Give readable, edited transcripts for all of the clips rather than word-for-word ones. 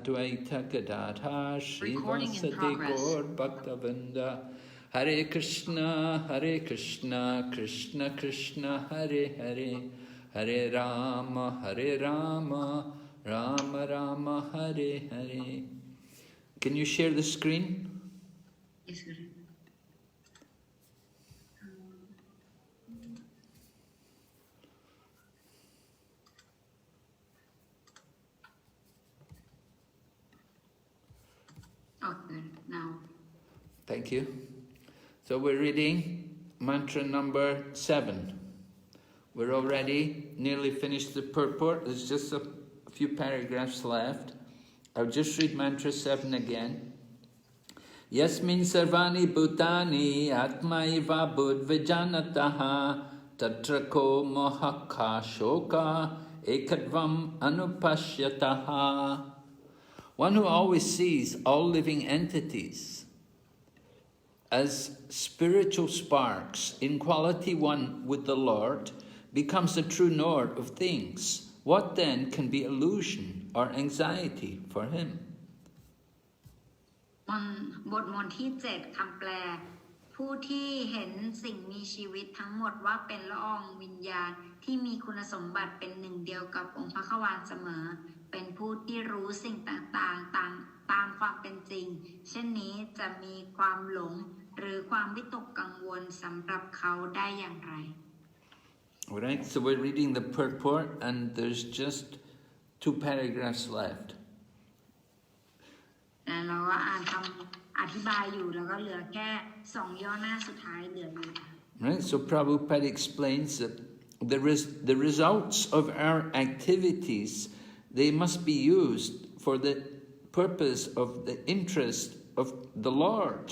Advaita Gadadhar Srivasati Gaur Bhaktavinda Hare Krishna Krishna Krishna Hare Hare Hare Rama Rama Rama Hare Hare. Can you share the screen? Yes, sir. Okay, now. Thank you. So we're reading mantra number 7. We're already nearly finished the purport. There's just a few paragraphs left. I'll just read mantra 7 again. Yasmin sarvāṇi bhūtāny ātmaivābhūd vijānataḥ tatra mohaḥ śoka ekatvam anupaśyataḥ. One who always sees all living entities as spiritual sparks in quality one with the Lord becomes a true knower of things. What then can be illusion or anxiety for him? บทมนต์ที่ 7 คำแปลผู้ที่เห็นสิ่งมีชีวิตทั้งหมดว่าเป็นละอองวิญญาณที่มีคุณสมบัติเป็นหนึ่งเดียวกับองค์พระขวานเสมอเป็นผู้ที่รู้สิ่งต่างๆตามความเป็นจริงเช่นนี้จะมีความหลงหรือความวิตกกังวลสำหรับเขาได้อย่างไร Alright, so we're reading the purport and there's just 2 paragraphs left. แล้วเราก็อ่านคำอธิบายอยู่แล้วก็เหลือแค่2 ย่อหน้าสุดท้ายเหลืออยู่ Right, so Prabhupada explains that the results of our activities, they must be used for the purpose of the interest of the Lord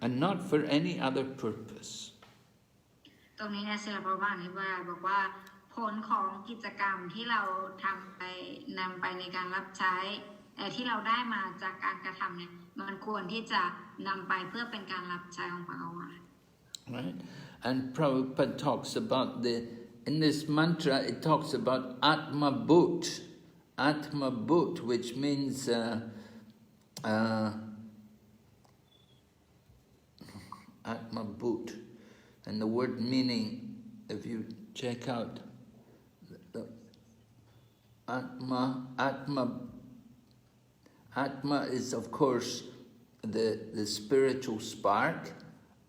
and not for any other purpose. ตรงนี้นะศิลปวานิบาบอกว่าผลของกิจกรรมที่เราทำไปนำไปในการรับใช้แต่ที่เราได้มาจากการกระทำเนี่ยมันควรที่จะนำไปเพื่อเป็นการรับใช้ของพระวา Right, and Prabhupada talks about in this mantra it talks about ātmaivābhūd, which means ātmaivābhūd, and the word meaning, if you check out the Atma is of course the spiritual spark,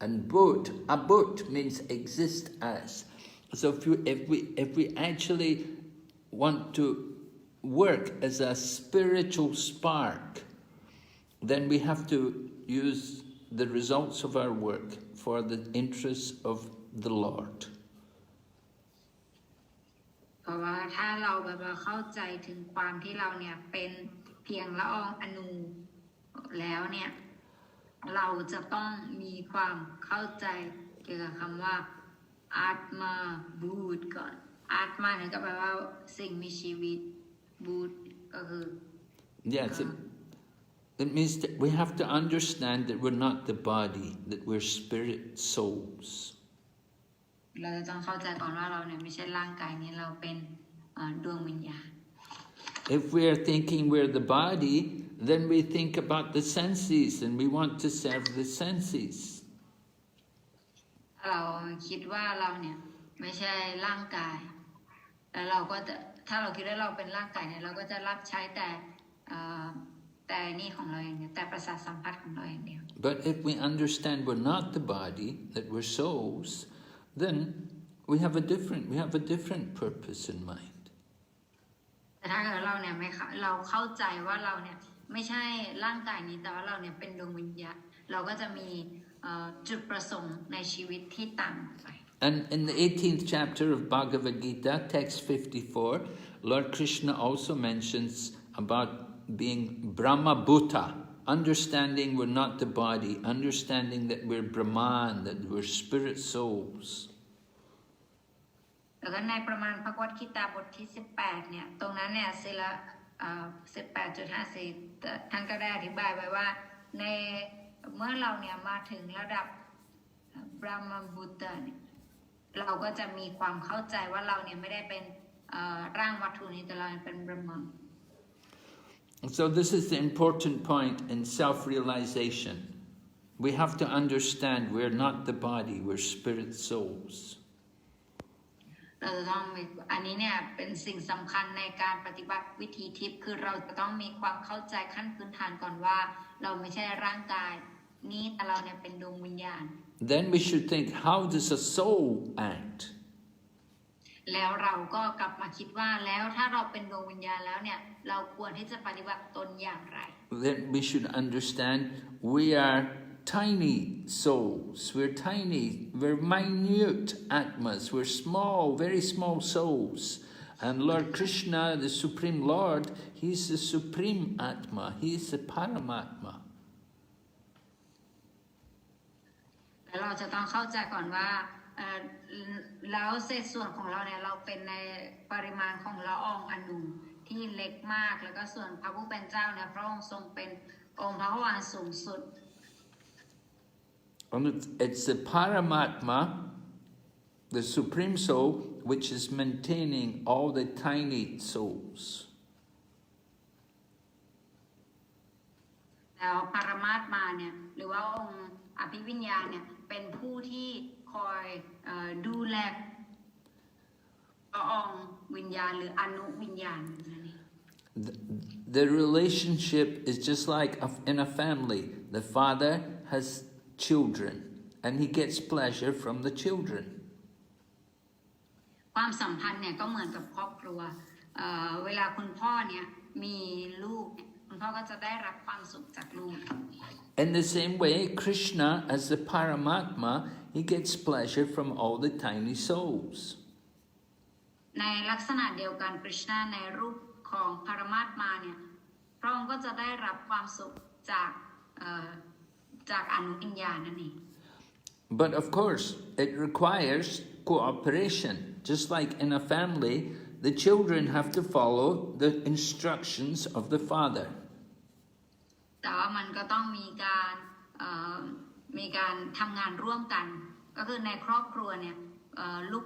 and abhūt means exist as. So if we actually want to work as a spiritual spark, then we have to use the results of our work for the interests of the Lord. เพราะว่าถ้าเราแบบว่าเข้าใจถึงความที่เราเนี่ยเป็นเพียงละอองอนูแล้วเนี่ยเราจะต้องมีความเข้าใจเกี่ยวกับคำว่าอาตมาบูดก่อนอาตมาเนี่ยก็แปลว่าสิ่งมีชีวิตบูดก็คือ Yes, it means that we have to understand that we're not the body, that we're spirit souls. เราจะต้องเข้าใจก่อนว่าเราเนี่ยไม่ใช่ร่างกายนี้เราเป็นดวงวิญญาณ If we are thinking we're the body, then we think about the senses and we want to serve the senses. เราคิดว่าเราเนี่ยไม่ใช่ร่างกายแล้วเราก็จะถ้าเราคิดว่าเราเป็นร่างกายเนี่ยเราก็จะรับใช้แต่นี่ของเราเองแต่ประสาทสัมผัสของเราเองเดียว But if we understand we're not the body, that we're souls, then we have a different purpose in mind. แต่ถ้าเกิดเราเนี่ยเราเข้าใจว่าเราเนี่ยไม่ใช่ร่างกายนี้แต่ว่าเราเนี่ยเป็นดวงวิญญาณเราก็จะมีจุดประสงค์ในชีวิตที่ต่างไป And in the 18th chapter of Bhagavad Gita, text 54, Lord Krishna also mentions about being Brahma Bhuta, understanding we're not the body, understanding that we're Brahman, that we're spirit souls. แล้วก็ในประมาณพระกวดคีตาบทที่18เนี่ยตรงนั้นเนี่ย18.54 ท่านก็ได้อธิบายไว้ว่าในเมื่อเราเนี่ยมาถึงระดับบรหมบุตรเนี่ยเราก็จะมีความเข้าใจว่าเราเนี่ยไม่ได้เป็นร่างวัตถุนี้แต่เราเป็นบรหม So this is the important point in self-realization. We have to understand we're not the body, we're spirit souls. เราจะต้องมีอันนี้เนี่ยเป็นสิ่งสำคัญในการปฏิบัติวิธีทิพย์คือเราจะต้องมีความเข้าใจขั้นพื้นฐานก่อนว่าเราไม่ใช่ร่างกายนี้แต่เราเนี่ยเป็นดวงวิญญาณ Then we should think, how does a soul act? แล้วเราก็กลับมาคิดว่าแล้วถ้าเราเป็นดวงวิญญาณแล้วเนี่ยเราควรที่จะปฏิบัติตนอย่างไร Then we should understand we are tiny souls, we're tiny, we're minute atmas, we're small, very small souls. And Lord Krishna, the Supreme Lord, He's the Supreme Atma, He's the Paramatma. แล้วเราจะต้องเข้าใจก่อนว่าแล้วเศษส่วนของเราเนี่ยเราเป็นในปริมาณของละอองอนูที่เล็กมากแล้วก็ส่วนพระผู้เป็นเจ้าเนี่ยพระองค์ทรงเป็นองค์พระวานสูงสุด And it's the Paramatma, the Supreme Soul, which is maintaining all the tiny souls. แล้วปรมาตมาเนี่ยหรือว่าองค์อภิวิญญาณเนี่ยเป็นผู้ที่คอยดูแลละอองวิญญาณหรืออนุวิญญาณนั่นเอง The relationship is just like in a family. The father has children and he gets pleasure from the children. ความสัมพันธ์เนี่ยก็เหมือนกับครอบครัวเวลาคุณพ่อเนี่ยมีลูกคุณพ่อก็จะได้รับความสุขจากลูก In the same way, Krishna as the Paramatma, he gets pleasure from all the tiny souls. ในลักษณะเดียวกันคริชนาในรูปของปรมาตมาเนี่ยพระองค์ก็จะได้รับความสุขจากอนุวิญญาณนั่นเอง But of course, it requires cooperation. Just like in a family, the children have to follow the instructions of the father. แต่ว่ามันก็ต้องมีการทำงานร่วมกันก็คือในครอบครัวเนี่ย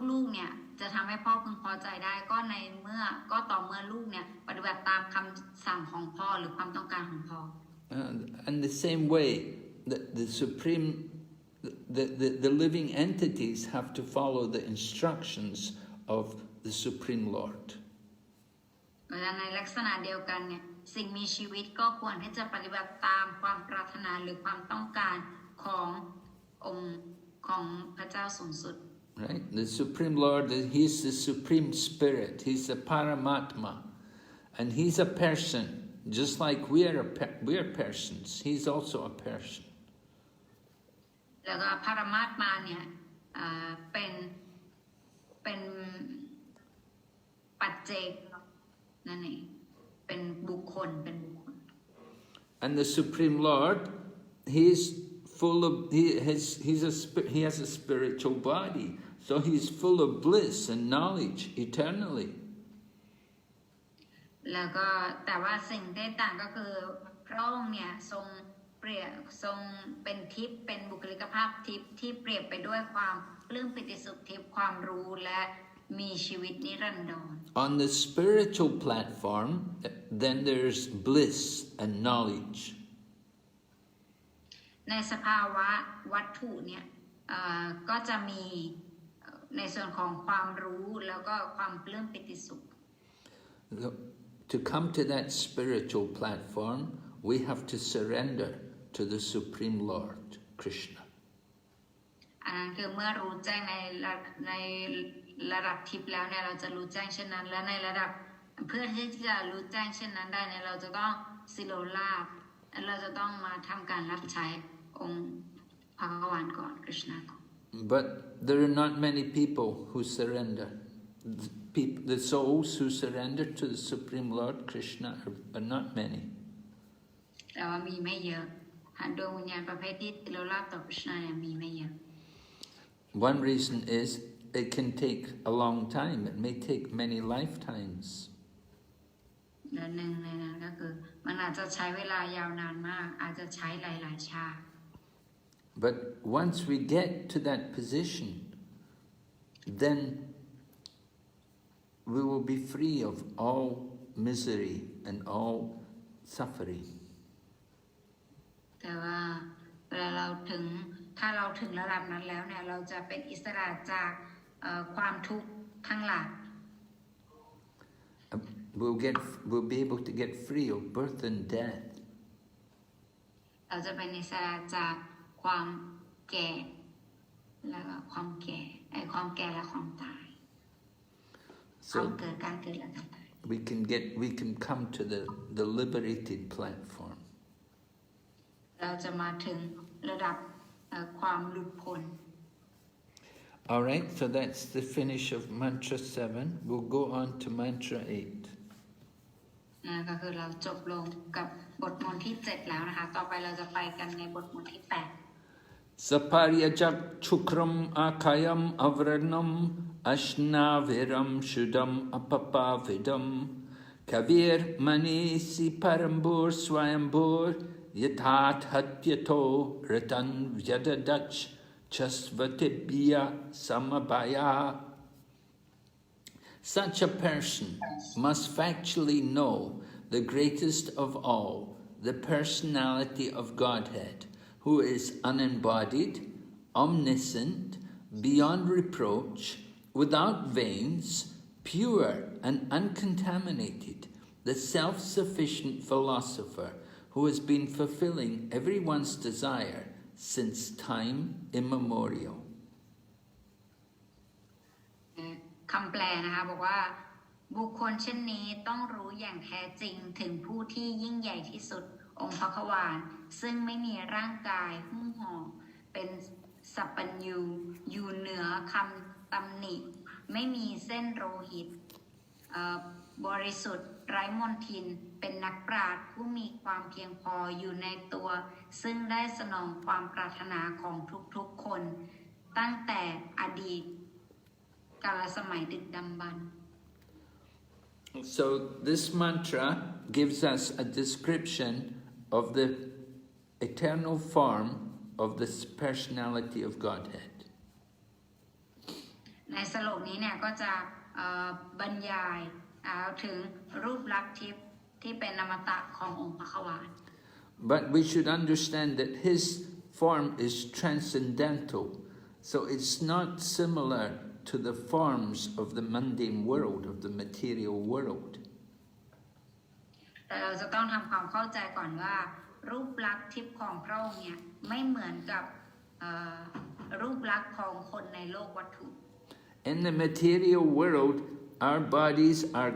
ลูกๆเนี่ยจะทำให้พ่อพึงพอใจได้ก็ต่อเมื่อลูกเนี่ยปฏิบัติตามคำสั่งของพ่อหรือความต้องการของพ่อ And the same way, the supreme, the living entities have to follow the instructions of the Supreme Lord. ในลักษณะเดียวกันเนี่ยสิ่งมีชีวิตก็ควรที่จะปฏิบัติตามความปรารถนาหรือความต้องการขององค์ของพระเจ้าสูงสุด Right? The Supreme Lord, He's the Supreme Spirit. He's the Paramatma. And He's a person. Just like we are persons. He's also a person. แล้วก็ปรมาตมาเนี่ยเป็นปัจเจกนั่นเองเป็นบุคคล And the Supreme Lord, He's full of, He has a spiritual body. So He's full of bliss and knowledge eternally. แล้วก็แต่ว่าสิ่งที่ต่างก็คือพระองค์เนี่ยทรงเป็นทิพย์เป็นบุคลิกภาพทิพย์ที่เปรียบไปด้วยความปลื้มปิติสุขทิพย์ความรู้และมีชีวิตนิรันดร On the spiritual platform, then there's bliss and knowledge. ในสภาวะวัตถุเนี่ยก็จะมีในส่วนของความรู้แล้วก็ความปลื้มปิติสุข To come to that spiritual platform, we have to surrender to the Supreme Lord, Krishna. อันนั้นคือเมื่อรู้แจ้งในระดับทิพย์แล้วเนี่ยเราจะรู้แจ้งเช่นนั้นและในระดับเพื่อที่จะรู้แจ้งเช่นนั้นได้เนี่ยเราจะต้องสิโลลาภเราจะต้องมาทำการรับใช้องค์พระวานก่อนคริชนาก่อน But there are not many people who surrender. The souls who surrender to the Supreme Lord Krishna are not many. แต่ว่ามีไม่เยอะดวงวิญญาณประเภทที่สิโลลาภต่อคริชนาเนี่ยมีไม่เยอะ One reason is it can take a long time. It may take many lifetimes. และหนึ่งในนั้นก็คือมันอาจจะใช้เวลายาวนานมากอาจจะใช้หลายๆชาติ But once we get to that position, then we will be free of all misery and all suffering. แต่ว่าเวลาถ้าเราถึงระดับนั้นแล้วเนี่ยเราจะเป็นอิสระจากความทุกข์ทั้งหลาย We'll be able to get free of birth and death. เราจะเป็นอิสระจากความแก่และความแก่และความตายความเกิดการเกิดและการตาย we can come to the liberated platform. เราจะมาถึงระดับความหลุดพ้น All right, so that's the finish of mantra 7. We'll go on to mantra 8. ก็คือเราจบลงกับบทมนต์ที่ 7 แล้วนะคะต่อไปเราจะไปกันในบทมนต์ที่ 8 Saparyajak chukram akayam avranam ashnaviram shudam apapavidam kavir manisi parambur swayambur yathat hatyato ratan vyadadach chasvatibhya samabhaya. Such a person must factually know the greatest of all, the personality of Godhead, who is unembodied, omniscient, beyond reproach, without veins, pure and uncontaminated, the self-sufficient philosopher who has been fulfilling everyone's desire since time immemorial. คำแปลนะคะบอกว่าบุคคลเช่นนี้ต้องรู้อย่างแท้จริงถึงผู้ที่ยิ่งใหญ่ที่สุดองค์พระขวานซึ่งไม่มีร่างกายหุ้มห่อเป็นสัพพัญญูอยู่เหนือคำตำหนิไม่มีเส้นโลหิตบริสุทธิ์ไร้มลทินเป็นนักปราชญ์ผู้มีความเพียงพออยู่ในตัวซึ่งได้สนองความปรารถนาของทุกๆคนตั้งแต่อดีตกาลสมัยดึกดำบรรพ์ So this mantra gives us a description of the eternal form of the personality of Godhead. ในสโลกนี้เนี่ยก็จะบรรยายถึงรูปลักษณ์ทิพย์ที่เป็นอมตะขององค์พระขวาน But we should understand that his form is transcendental, so it's not similar to the forms of the mundane world, of the material world. แต่เราจะต้องทำความเข้าใจก่อนว่ารูปลักษณ์ทิพย์ของพระองค์เนี่ยไม่เหมือนกับรูปลักษณ์ของคนในโลกวัตถุ In the material world, our bodies are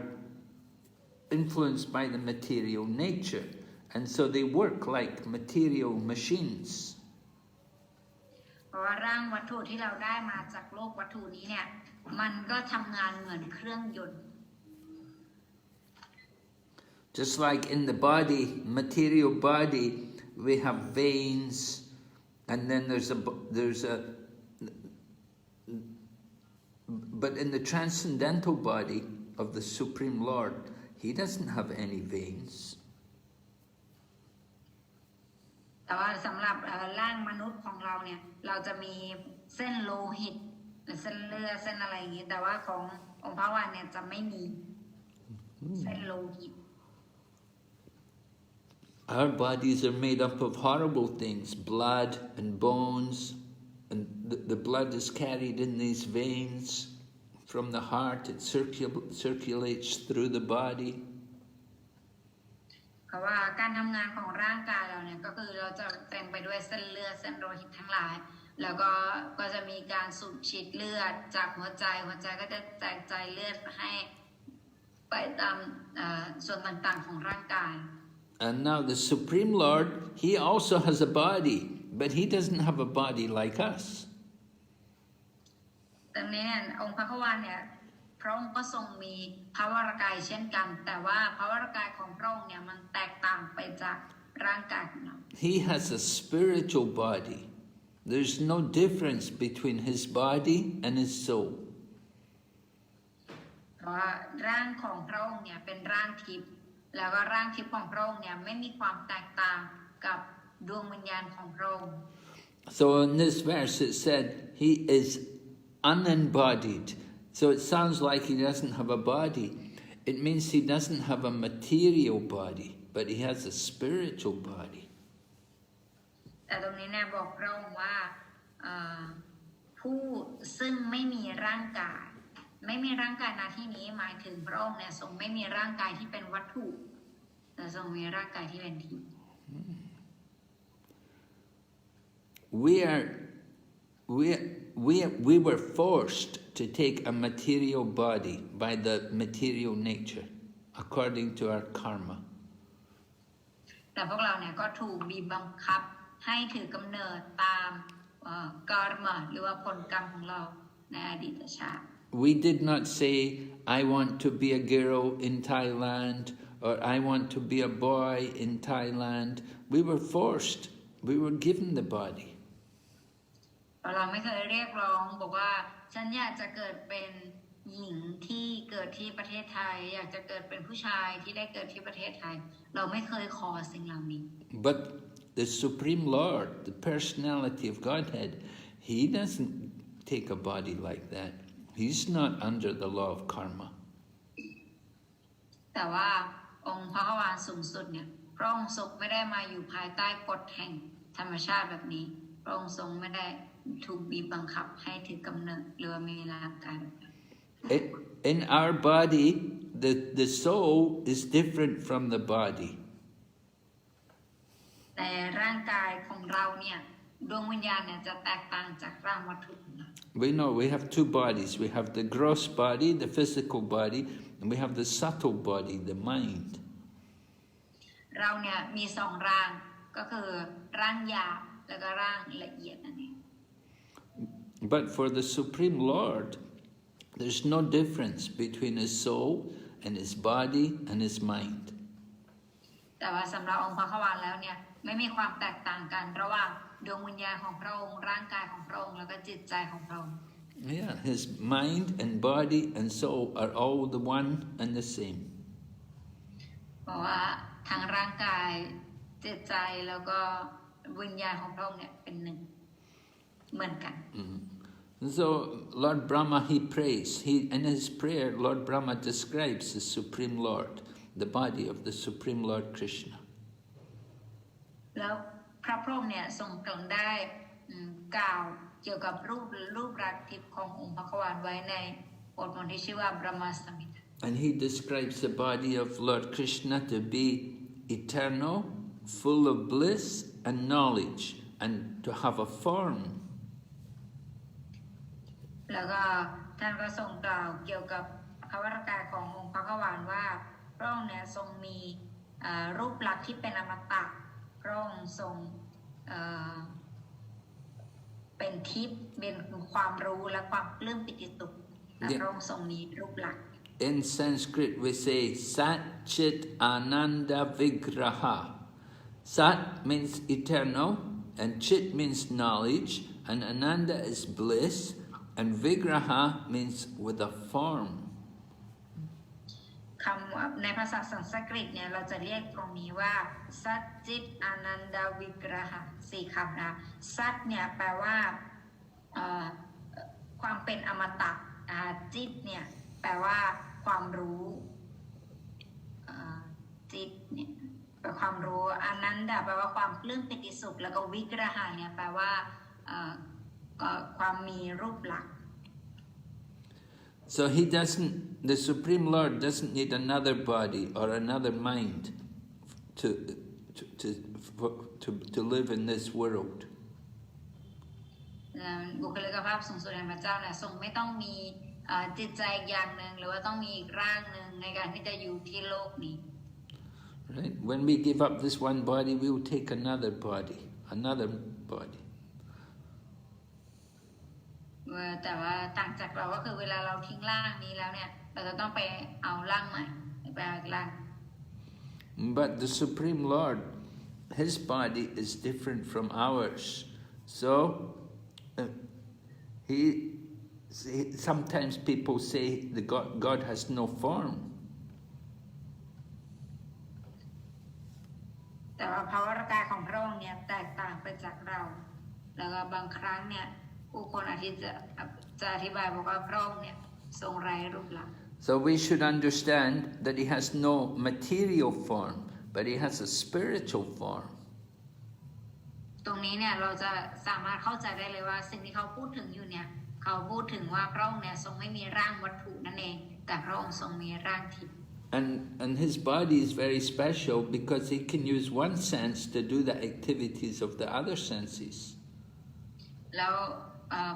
influenced by the material nature, and so they work like material machines. เพราะว่าร่างวัตถุที่เราได้มาจากโลกวัตถุนี้เนี่ยมันก็ทำงานเหมือนเครื่องยนต์ Just like in the body, material body, we have veins, and then but in the transcendental body of the Supreme Lord, he doesn't have any veins. แต่ว่าสำหรับร่างมนุษย์ของเราเนี่ยเราจะมีเส้นโลหิตเส้นเลือดเส้นอะไรอย่างนี้แต่ว่าขององค์พระวานเนี่ยจะไม่มีเส้นโลหิต Our bodies are made up of horrible things, blood and bones, and the blood is carried in these veins from the heart. It circulates through the body. เพราะว่าการทำงานของร่างกายเราเนี่ยก็คือเราจะเต็มไปด้วยเส้นเลือดเส้นโลหิตทั้งหลายแล้วก็จะมีการสูบฉีดเลือดจากหัวใจก็จะแจกจ่ายเลือดให้ไปตามส่วนต่างๆของร่างกาย And now the Supreme Lord, he also has a body, but he doesn't have a body like us. ดังนี้เนี่ยองค์พระขวานเนี่ยพระองค์ก็ทรงมีพระวรกายเช่นกันแต่ว่าพระวรกายของพระองค์เนี่ยมันแตกต่างไปจากร่างกายของเรา He has a spiritual body. There's no difference between his body and his soul. เพราะว่าร่างของพระองค์เนี่ยเป็นร่างทิพย์แล้วก็ร่างทิพย์ของพระองค์เนี่ยไม่มีความแตกต่างกับดวงวิญญาณของพระองค์ So in this verse it said he is unembodied. So it sounds like he doesn't have a body. It means he doesn't have a material body. but he has a spiritual body. แต่ตรงนี้เนี่ยบอกพระองค์ว่าผู้ซึ่งไม่มีร่างกายไม่มีร่างกายณที่นี้หมายถึงพระองค์เนี่ยทรงไม่มีร่างกายที่เป็นวัตถุแต่ทรงมีร่างกายที่เป็นทิพย์ We were forced to take a material body by the material nature, according to our karma. แต่พวกเราเนี่ยก็ถูกบีบบังคับให้ถือกำเนิดตามกรรมหรือว่าผลกรรมของเราในอดีตชาติ We did not say, I want to be a girl in Thailand, or I want to be a boy in Thailand. We were forced. We were given the body. เราไม่เคยเรียกร้องบอกว่าฉันอยากจะเกิดเป็นหญิงที่เกิดที่ประเทศไทยอยากจะเกิดเป็นผู้ชายที่ได้เกิดที่ประเทศไทยเราไม่เคยขอสิ่งเหล่านี้ But the Supreme Lord, the personality of Godhead, He doesn't take a body like that. He's not under the law of karma. แต่ว่าองค์พระวานสูงสุดเนี่ยพระองค์ทรงไม่ได้มาอยู่ภายใต้กฎแห่งธรรมชาติแบบนี้พระองค์ทรงไม่ได้ถูกบีบบังคับให้ถือกำเนิดหรือมีร่างกาย In our body, the soul is different from the body. แต่ร่างกายของเราเนี่ยดวงวิญญาณเนี่ยจะแตกต่างจากร่างวัตถุ We know we have two bodies. We have the gross body, the physical body, and we have the subtle body, the mind. เราเนี่ยมีสองร่างก็คือร่างหยาบแล้วก็ร่างละเอียดนั่นเอง But for the Supreme Lord, there's no difference between his soul and his body and his mind. แต่ว่าสำหรับองค์พระขวานแล้วเนี่ยไม่มีความแตกต่างกันระหว่างดวงวิญญาณของพระองค์ร่างกายของพระองค์แล้วก็จิตใจของพระองค์ Yeah, his mind and body and soul are all the one and the same. เพราะว่าทั้งร่างกายจิตใจแล้วก็วิญญาณของพระองค์เนี่ยเป็นหนึ่งเหมือนกัน So Lord Brahma, he prays. In his prayer, Lord Brahma describes the Supreme Lord, the body of the Supreme Lord Krishna. แล้วพระพรหมเนี่ยทรงตรัสได้กล่าวเกี่ยวกับรูปลักษณ์ทิพย์ขององค์พระขวานไว้ในบทที่ชื่อว่าบรมสมิท And he describes the body of Lord Krishna to be eternal, full of bliss and knowledge, and to have a form. แล้วก็ท่านก็ทรงกล่าวเกี่ยวกับพระวรากายขององค์พระขวานว่าพระองค์เนี่ยทรงมีรูปลักษณ์ที่เป็นอมตะพระองค์ทรงเป็นทิพย์เป็นความรู้และความปลื้มปิติสุขและพระองค์ทรงมีรูปลักษณ์ In Sanskrit we say Sat Chit Ananda Vigraha. Sat means eternal, and Chit means knowledge, and Ananda is bliss, and Vigraha means with a form. คำในภาษาสันสกฤตเนี่ยเราจะเรียกตรงนี้ว่าสัจจิตอนันดาวิกรหะสี่คำนะสัจเนี่ยแปลว่าความเป็นอมตะจิตเนี่ยแปลว่าความรู้จิตเนี่ยแปลความรู้อนันดาแปลว่าความปลื้มปิติสุขแล้วก็วิกรหะเนี่ยแปลว่าความมีรูปลักษณ์ So the Supreme Lord doesn't need another body or another mind to live in this world. บุคลิกภาพสูงสุดแห่งพระเจ้าเนี่ยทรงไม่ต้องมีจิตใจอย่างหนึ่งหรือว่าต้องมีอีกร่างหนึ่งในการที่จะอยู่ที่โลกนี้ Right? When we give up this one body, we will take another body. แต่ว่าต่างจากเราก็คือเวลาเราทิ้งร่างนี้แล้วเนี่ยเราจะต้องไปเอาร่างใหม่ไปเอาอีกร่าง But the Supreme Lord, his body is different from ours. So sometimes people say the God has no form. แต่ว่าภาวะกายของพระองค์เนี่ยแตกต่างไปจากเราแล้วก็บางครั้งเนี่ยผู้คนอาจจะอธิบายบอกว่าพระองค์เนี่ยทรงไร้รูปลักษณ์ So we should understand that he has no material form, but he has a spiritual form. ตรงนี้เนี่ยเราจะสามารถเข้าใจได้เลยว่าสิ่งที่เขาพูดถึงอยู่เนี่ยเขาพูดถึงว่าพระองค์เนี่ยทรงไม่มีร่างวัตถุนั่นเองแต่พระองค์ทรงมีร่างทิพย์ And his body is very special because he can use one sense to do the activities of the other senses. แล้ว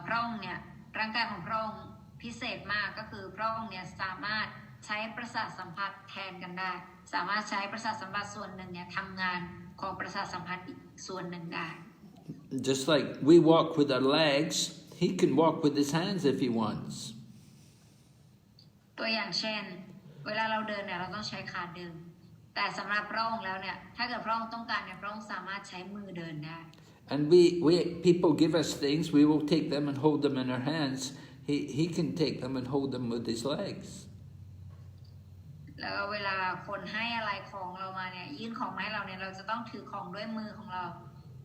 พระองค์เนี่ยร่างกายของพระองค์พิเศษมากก็คือพระองค์เนี่ยสามารถใช้ประสาทสัมผัสแทนกันได้สามารถใช้ประสาทสัมผัสส่วนหนึ่งเนี่ยทำงานของประสาทสัมผัสอีกส่วนหนึ่งได้ Just like we walk with our legs, he can walk with his hands if he wants. ตัวอย่างเช่นเวลาเราเดินเนี่ยเราต้องใช้ขาเดินแต่สำหรับพระองค์แล้วเนี่ยถ้าเกิดพระองค์ต้องการเนี่ยพระองค์สามารถใช้มือเดินได้ And people give us things, we will take them and hold them in our hands. He can take them and hold them with his legs. แล้วเวลาคนให้อะไรของเรามาเนี่ยยื่นของมาให้เราเนี่ยเราจะต้องถือของด้วยมือของเรา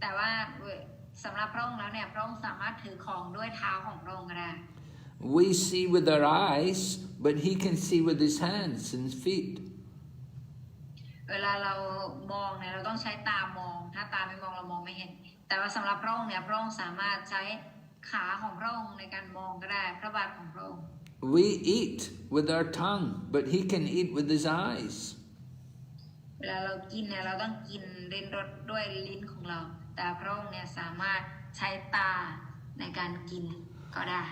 แต่ว่าสำหรับพระองค์แล้วเนี่ยพระองค์สามารถถือของด้วยเท้าของพระองค์ก็ได้ We see with our eyes, but he can see with his hands and feet. เวลาเรามองเนี่ยเราต้องใช้ตามองถ้าตาไม่มองเรามองไม่เห็นแต่ว่าสำหรับพระองค์เนี่ยพระองค์สามารถใช้ขาของพระองค์ในการมองก็ได้พระบาทของพระองค์ We eat with our tongue, but he can eat with his eyes. เวลาเรากินเนี่ยเราต้องกินลิ้นรสด้วยลิ้นของเราแต่พระองค์เนี่ยสามารถใช้ตาในการกินก็ได้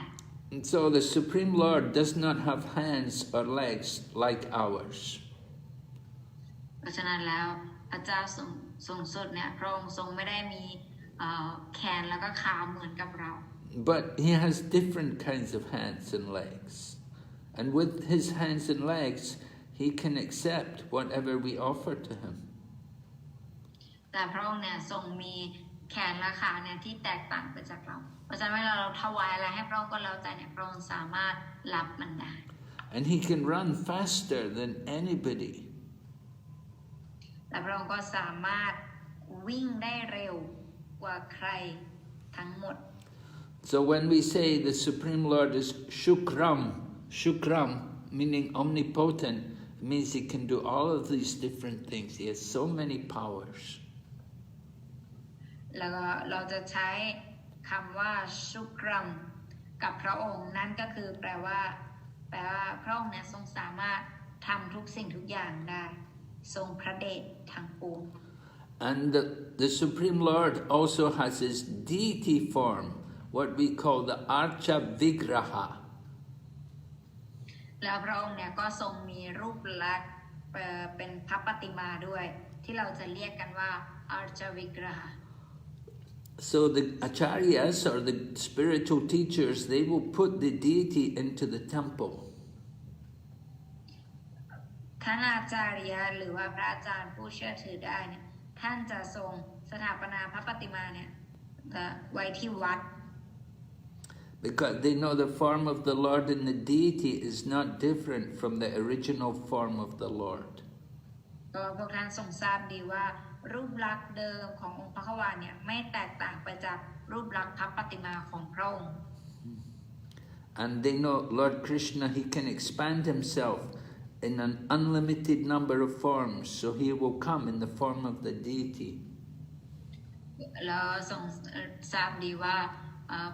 And so the Supreme Lord does not have hands or legs like ours. เพราะฉะนั้นแล้วพระเจ้าทรงสุดเนี่ยพระองค์ทรงไม่ได้มีแขนแล้วก็ขาเหมือนกับเรา But he has different kinds of hands and legs. And with his hands and legs, he can accept whatever we offer to him. แต่พระองค์เนี่ยทรงมีแขนและขาเนี่ยที่แตกต่างไปจากเราเพราะฉะนั้นเวลาเราถวายอะไรให้พระองค์ก็แล้วแต่เนี่ยพระองค์สามารถรับมันได้ And he can run faster than anybody. และพระองค์ก็สามารถวิ่งได้เร็วกว่าใครทั้งหมด So when we say the Supreme Lord is shukram, meaning omnipotent, it means he can do all of these different things. He has so many powers. แล้วก็เราจะใช้คำว่าชุกรัมกับพระองค์นั่นก็คือแปลว่าพระองค์เนี่ยทรงสามารถทำทุกสิ่งทุกอย่างได้ทรงพระเดชทั้งปวง And the Supreme Lord also has his deity form, what we call the Archa Vigraha. แล้วพระองค์เนี่ยก็ทรงมีรูปลักษณ์เป็นพระปฏิมาด้วยที่เราจะเรียกกันว่า Archa Vigraha. So the acharyas or the spiritual teachers, they will put the deity into the temple. ท่านอาจารย์หรือว่าพระอาจารย์ผู้เชื่อถือได้เนี่ยท่านจะทรงสถาปนาพระปฏิมาเนี่ยไว้ที่วัด Because they know the form of the Lord and the deity is not different from the original form of the Lord. ก็พวกท่านทรงทราบดีว่ารูปลักษณ์เดิมขององค์พระขวานเนี่ยไม่แตกต่างไปจากรูปลักษณ์พระปฏิมาของพระองค์ And they know Lord Krishna, he can expand himself in an unlimited number of forms, so he will come in the form of the deity. แล้วทรงทราบดีว่า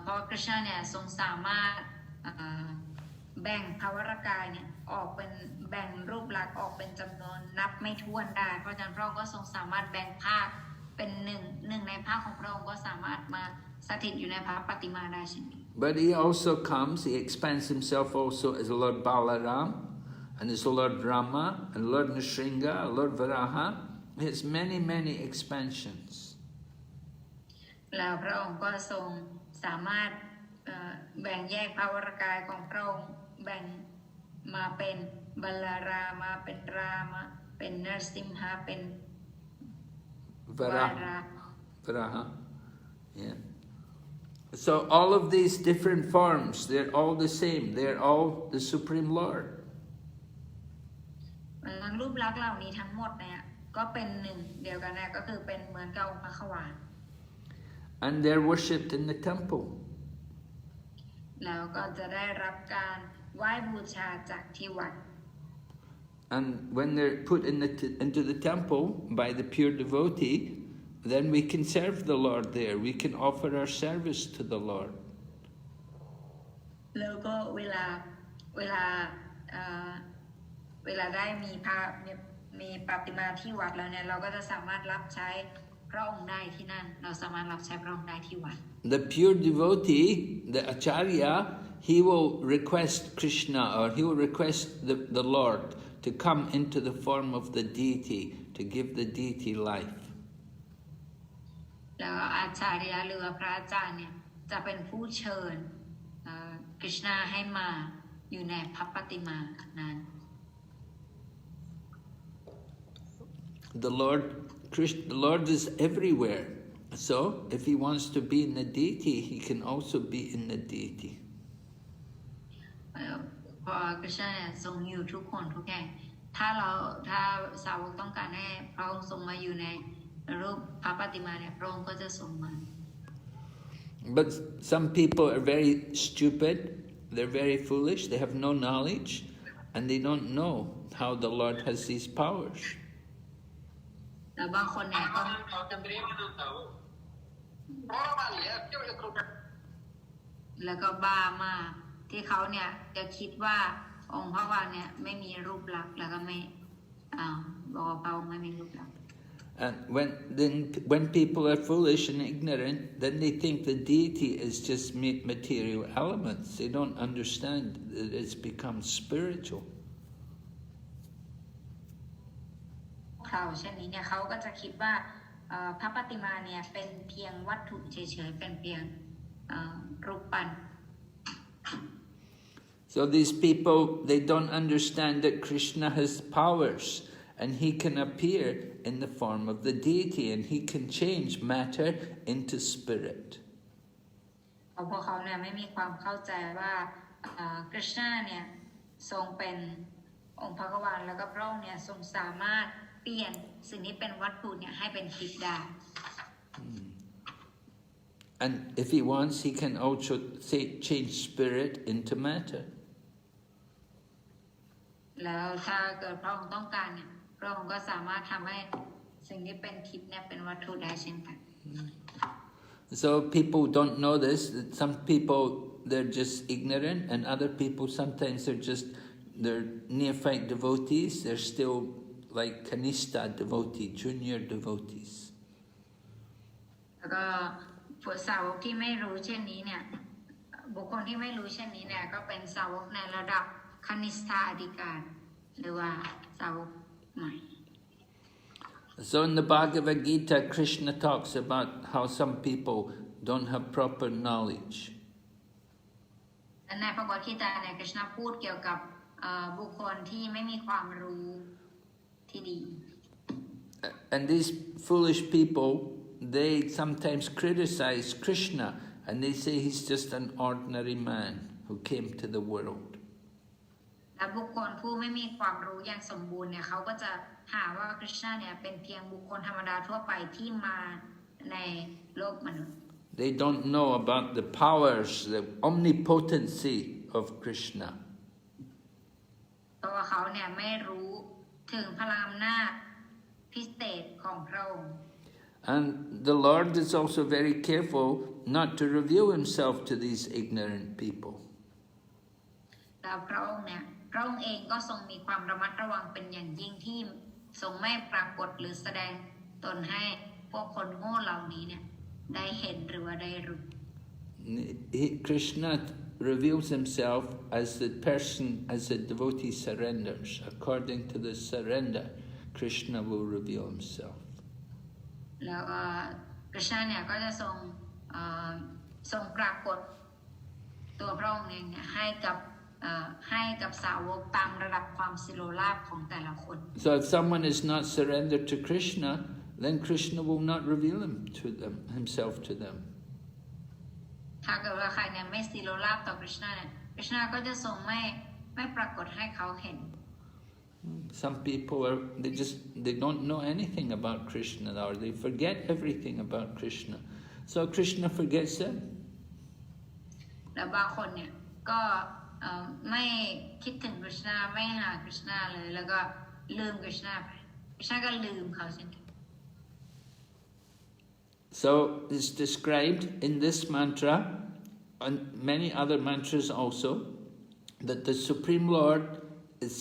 พระคริสต์เนี่ยทรงสามารถแบ่งภาวรกายเนี่ยออกเป็นแบ่งรูปลักษณ์ออกเป็นจำนวนนับไม่ถ้วนได้เพราะฉะนั้นพระองค์ก็ทรงสามารถแบ่งภาคเป็นหนึ่งในภาคของพระองค์ก็สามารถมาสถิตอยู่ในพระปฏิมาได้เช่นนี้ But he also comes, he expands himself also as Lord Balaram, and as Lord Rama, and Lord Nrsimha, Lord Varaha. He has many expansions. แล้วพระองค์ก็ทรงสามารถแบ่งแยกภาวรกายของพระองค์แบ่งมาเป็นบัลลารามาเป็นรามาเป็นนรสิมหาเป็นวารา Varaha. Yeah. So all of these different forms, they're all the same. They're all the Supreme Lord. รูปลักษณ์เหล่านี้ทั้งหมดเนี่ยก็เป็นหนึ่งเดียวกันนะก็คือเป็นเหมือนกับองค์พระขวาน And they're worshipped in the temple. แล้วก็จะได้รับการไหว้บูชาจากที่วัด And when they're put into the temple by the pure devotee, then we can serve the Lord there. We can offer our service to the Lord. แล้วก็เวลาได้มีปฏิมาที่วัดแล้วเนี่ยเราก็จะสามารถรับใช้พระองค์ได้ที่นั่นเราสามารถรับใช้พระองค์ได้ที่วัด The pure devotee, the acharya, he will request Krishna or he will request the Lord to come into the form of the deity, to give the deity life. แล้วอาจารย์หรือพระอาจารย์เนี่ยจะเป็นผู้เชิญคริชนาให้มาอยู่ในพระปฏิมานั้น The Lord is everywhere. So if he wants to be in the deity, he can also be in the deity. เพราะคริชนาเนี่ยทรงอยู่ทุกคนทุกแห่งถ้าสาวกต้องการให้พระองค์ทรงมาอยู่ในรูปพระปฏิมาเนี่ยพระองค์ก็จะทรงมา But some people are very stupid, they're very foolish, they have no knowledge, and they don't know how the Lord has these powers. แล้วบางคนเนี่ยแล้วก็บ้ามากที่เขาเนี่ยจะคิดว่าองค์พระวานเนี่ยไม่มีรูปลักษณ์แล้วก็ไม่บอกว่าพระองค์ไม่มีรูปลักษณ์ And when people are foolish and ignorant, then they think the deity is just material elements. They don't understand that it's become spiritual. เขาเช่นนี้เนี่ยเขาก็จะคิดว่าพระปฏิมาเนี่ยเป็นเพียงวัตถุเฉยๆเป็นเพียงรูปปั้น So these people, they don't understand that Krishna has powers and he can appear in the form of the deity and he can change matter into spirit. พวกเขาเนี่ยไม่มีความเข้าใจว่าคริชนาเนี่ยทรงเป็นองค์พระกวาลแล้วก็พระองค์เนี่ยทรงสามารถเปลี่ยนสิ่งนี้เป็นวัตถุเนี่ยให้เป็นทิพย์ได้ And if he wants, he can also change spirit into matter. แล้วถ้าเกิดพระองค์ต้องการเนี่ยพระองค์ก็สามารถทำให้สิ่งที่เป็นทิพย์เนี่ยเป็นวัตถุได้เช่นกัน So people don't know this. Some people, they're just ignorant, and other people sometimes they're neophyte devotees. They're still like kanishta devotee, junior devotees. แล้วก็ผู้สาวกที่ไม่รู้เช่นนี้เนี่ยบุคคลที่ไม่รู้เช่นนี้เนี่ยก็เป็นสาวกในระดับคณิสธาอธิการหรือว่าสาวกใหม่ So in the Bhagavad Gita, Krishna talks about how some people don't have proper knowledge. ในพระกฏาเนี่ยคริชนาพูดเกี่ยวกับบุคคลที่ไม่มีความรู้ที่ดี And these foolish people, they sometimes criticize Krishna and they say he's just an ordinary man who came to the world. และบุคคลผู้ไม่มีความรู้อย่างสมบูรณ์เนี่ยเขาก็จะหาว่าคริชนาเนี่ยเป็นเพียงบุคคลธรรมดาทั่วไปที่มาในโลกมนุษย์ They don't know about the powers, the omnipotency of Krishna. เพราะว่าเขาเนี่ยไม่รู้ถึงพลังอำนาจพิเศษของพระองค์ And the Lord is also very careful not to reveal himself to these ignorant people. แล้วพระองค์เองก็ทรงมีความระมัดระวังเป็นอย่างยิ่งที่ทรงไม่ปรากฏหรือแสดงตนให้พวกคนโง่เหล่านี้เนี่ยได้เห็นหรือว่าได้รู้ Krishna reveals himself as the person, as the devotee surrenders. According to the surrender, Krishna will reveal himself. แล้วคริชนาเนี่ยก็จะทรงปรากฏตัวพระองค์เองเนี่ยให้กับสาวกตามระดับความสิโรราภของแต่ละคน So if someone is not surrendered to Krishna, then Krishna will not reveal himself to them. ถ้าเกิดว่าใครเนี่ยไม่สิโรราภต่อคริชนาเนี่ยคริชนาก็จะทรงไม่ปรากฏให้เขาเห็น Some people they don't know anything about Krishna, or they forget everything about Krishna. So Krishna forgets them. แล้วบางคนเนี่ยก็ ไม่คิดถึงกฤษณาไม่หากฤษณาเลยแล้วก็ลืมกฤษณาไปกฤษณาก็ลืมเขาเช่นกัน So it's described in this mantra and many other mantras also that the Supreme Lord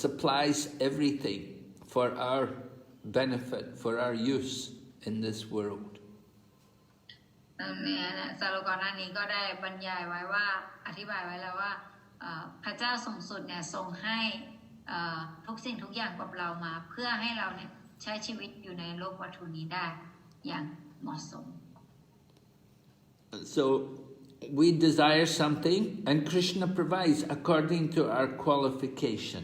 supplies everything for our benefit, for our use in this world. เนี่ยสโลกรนี้ก็ได้บรรยายไว้ว่าอธิบายไว้แล้วว่าพระเจ้าสูงสุดเนี่ยทรงให้ทุกสิ่งทุกอย่างกับเรามาเพื่อให้เราเนี่ยใช้ชีวิตอยู่ในโลกวัตถุนี้ได้อย่างเหมาะสม So we desire something and Krishna provides according to our qualification.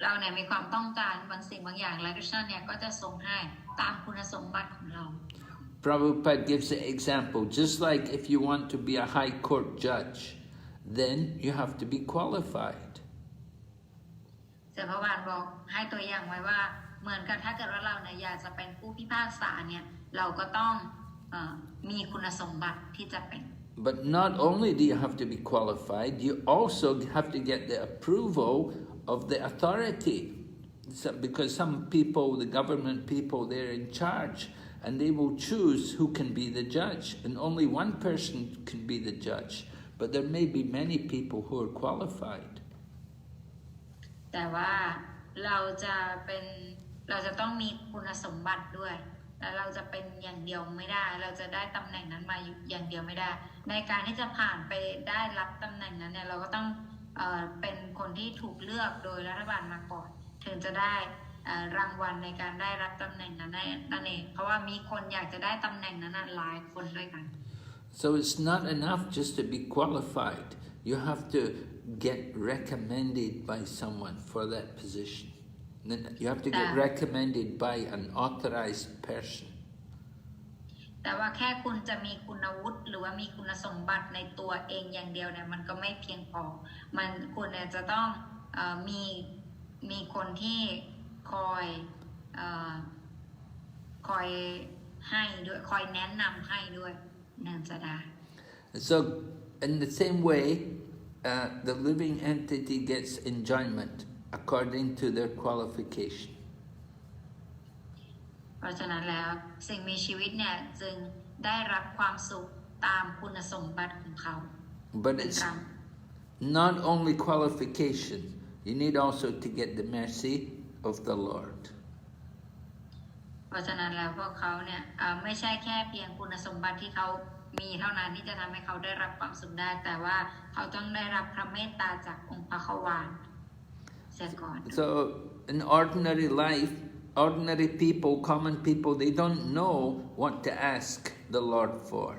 เราเนี่ยมีความต้องการบางสิ่งบางอย่างและกฤษณาเนี่ยก็จะทรงให้ตามคุณสมบัติของเรา Prabhupada gives an example, just like if you want to be a high court judge, then you have to be qualified. เสด็จพระบาทบอกให้ตัวอย่างไว้ว่าเหมือนกับถ้าเกิดว่าเราเนี่ยอยากจะเป็นผู้พิพากษาเนี่ยเราก็ต้องมีคุณสมบัติที่จะเป็น But not only do you have to be qualified, you also have to get the approval of the authority. Because some people, the government people, they're in charge and they will choose who can be the judge. And only one person can be the judge. But there may be many people who are qualified. แต่ว่าเราจะต้องมีคุณสมบัติด้วยและเราจะเป็นอย่างเดียวไม่ได้เราจะได้ตำแหน่งนั้นมาอย่างเดียวไม่ได้ในการที่จะผ่านไปได้รับตำแหน่งนั้นเนี่ยเราก็ต้องเป็นคนที่ถูกเลือกโดยรัฐบาลมาก่อนถึงจะได้รางวัลในการได้รับตำแหน่งนั้นนั่นเองเพราะว่ามีคนอยากจะได้ตำแหน่งนั้นหลายคนด้วยกัน So it's not enough just to be qualified. You have to get recommended by someone for that position. You have to get recommended by an authorized person. แต่ว่าแค่คุณจะมีคุณวุฒิหรือว่ามีคุณสมบัติในตัวเองอย่างเดียวเนี่ยมันก็ไม่เพียงพอคุณเนี่ยจะต้องมีคนที่คอยให้ด้วยคอยแนะนำให้ด้วยนั่นจะได้ So in the same way, the living entity gets enjoyment according to their qualification. เพราะฉะนั้นแล้วสิ่งมีชีวิตเนี่ยจึงได้รับความสุขตามคุณสมบัติของเขา But it's not only qualification. You need also to get the mercy of the Lord. เพราะฉะนั้นแล้วพวกเขาเนี่ยไม่ใช่แค่เพียงคุณสมบัติที่เขามีเท่านั้นที่จะทำให้เขาได้รับความสุขได้แต่ว่าเขาต้องได้รับพระเมตตาจากองค์พระควานเสียก่อน So in ordinary life, ordinary people, common people, they don't know what to ask the Lord for.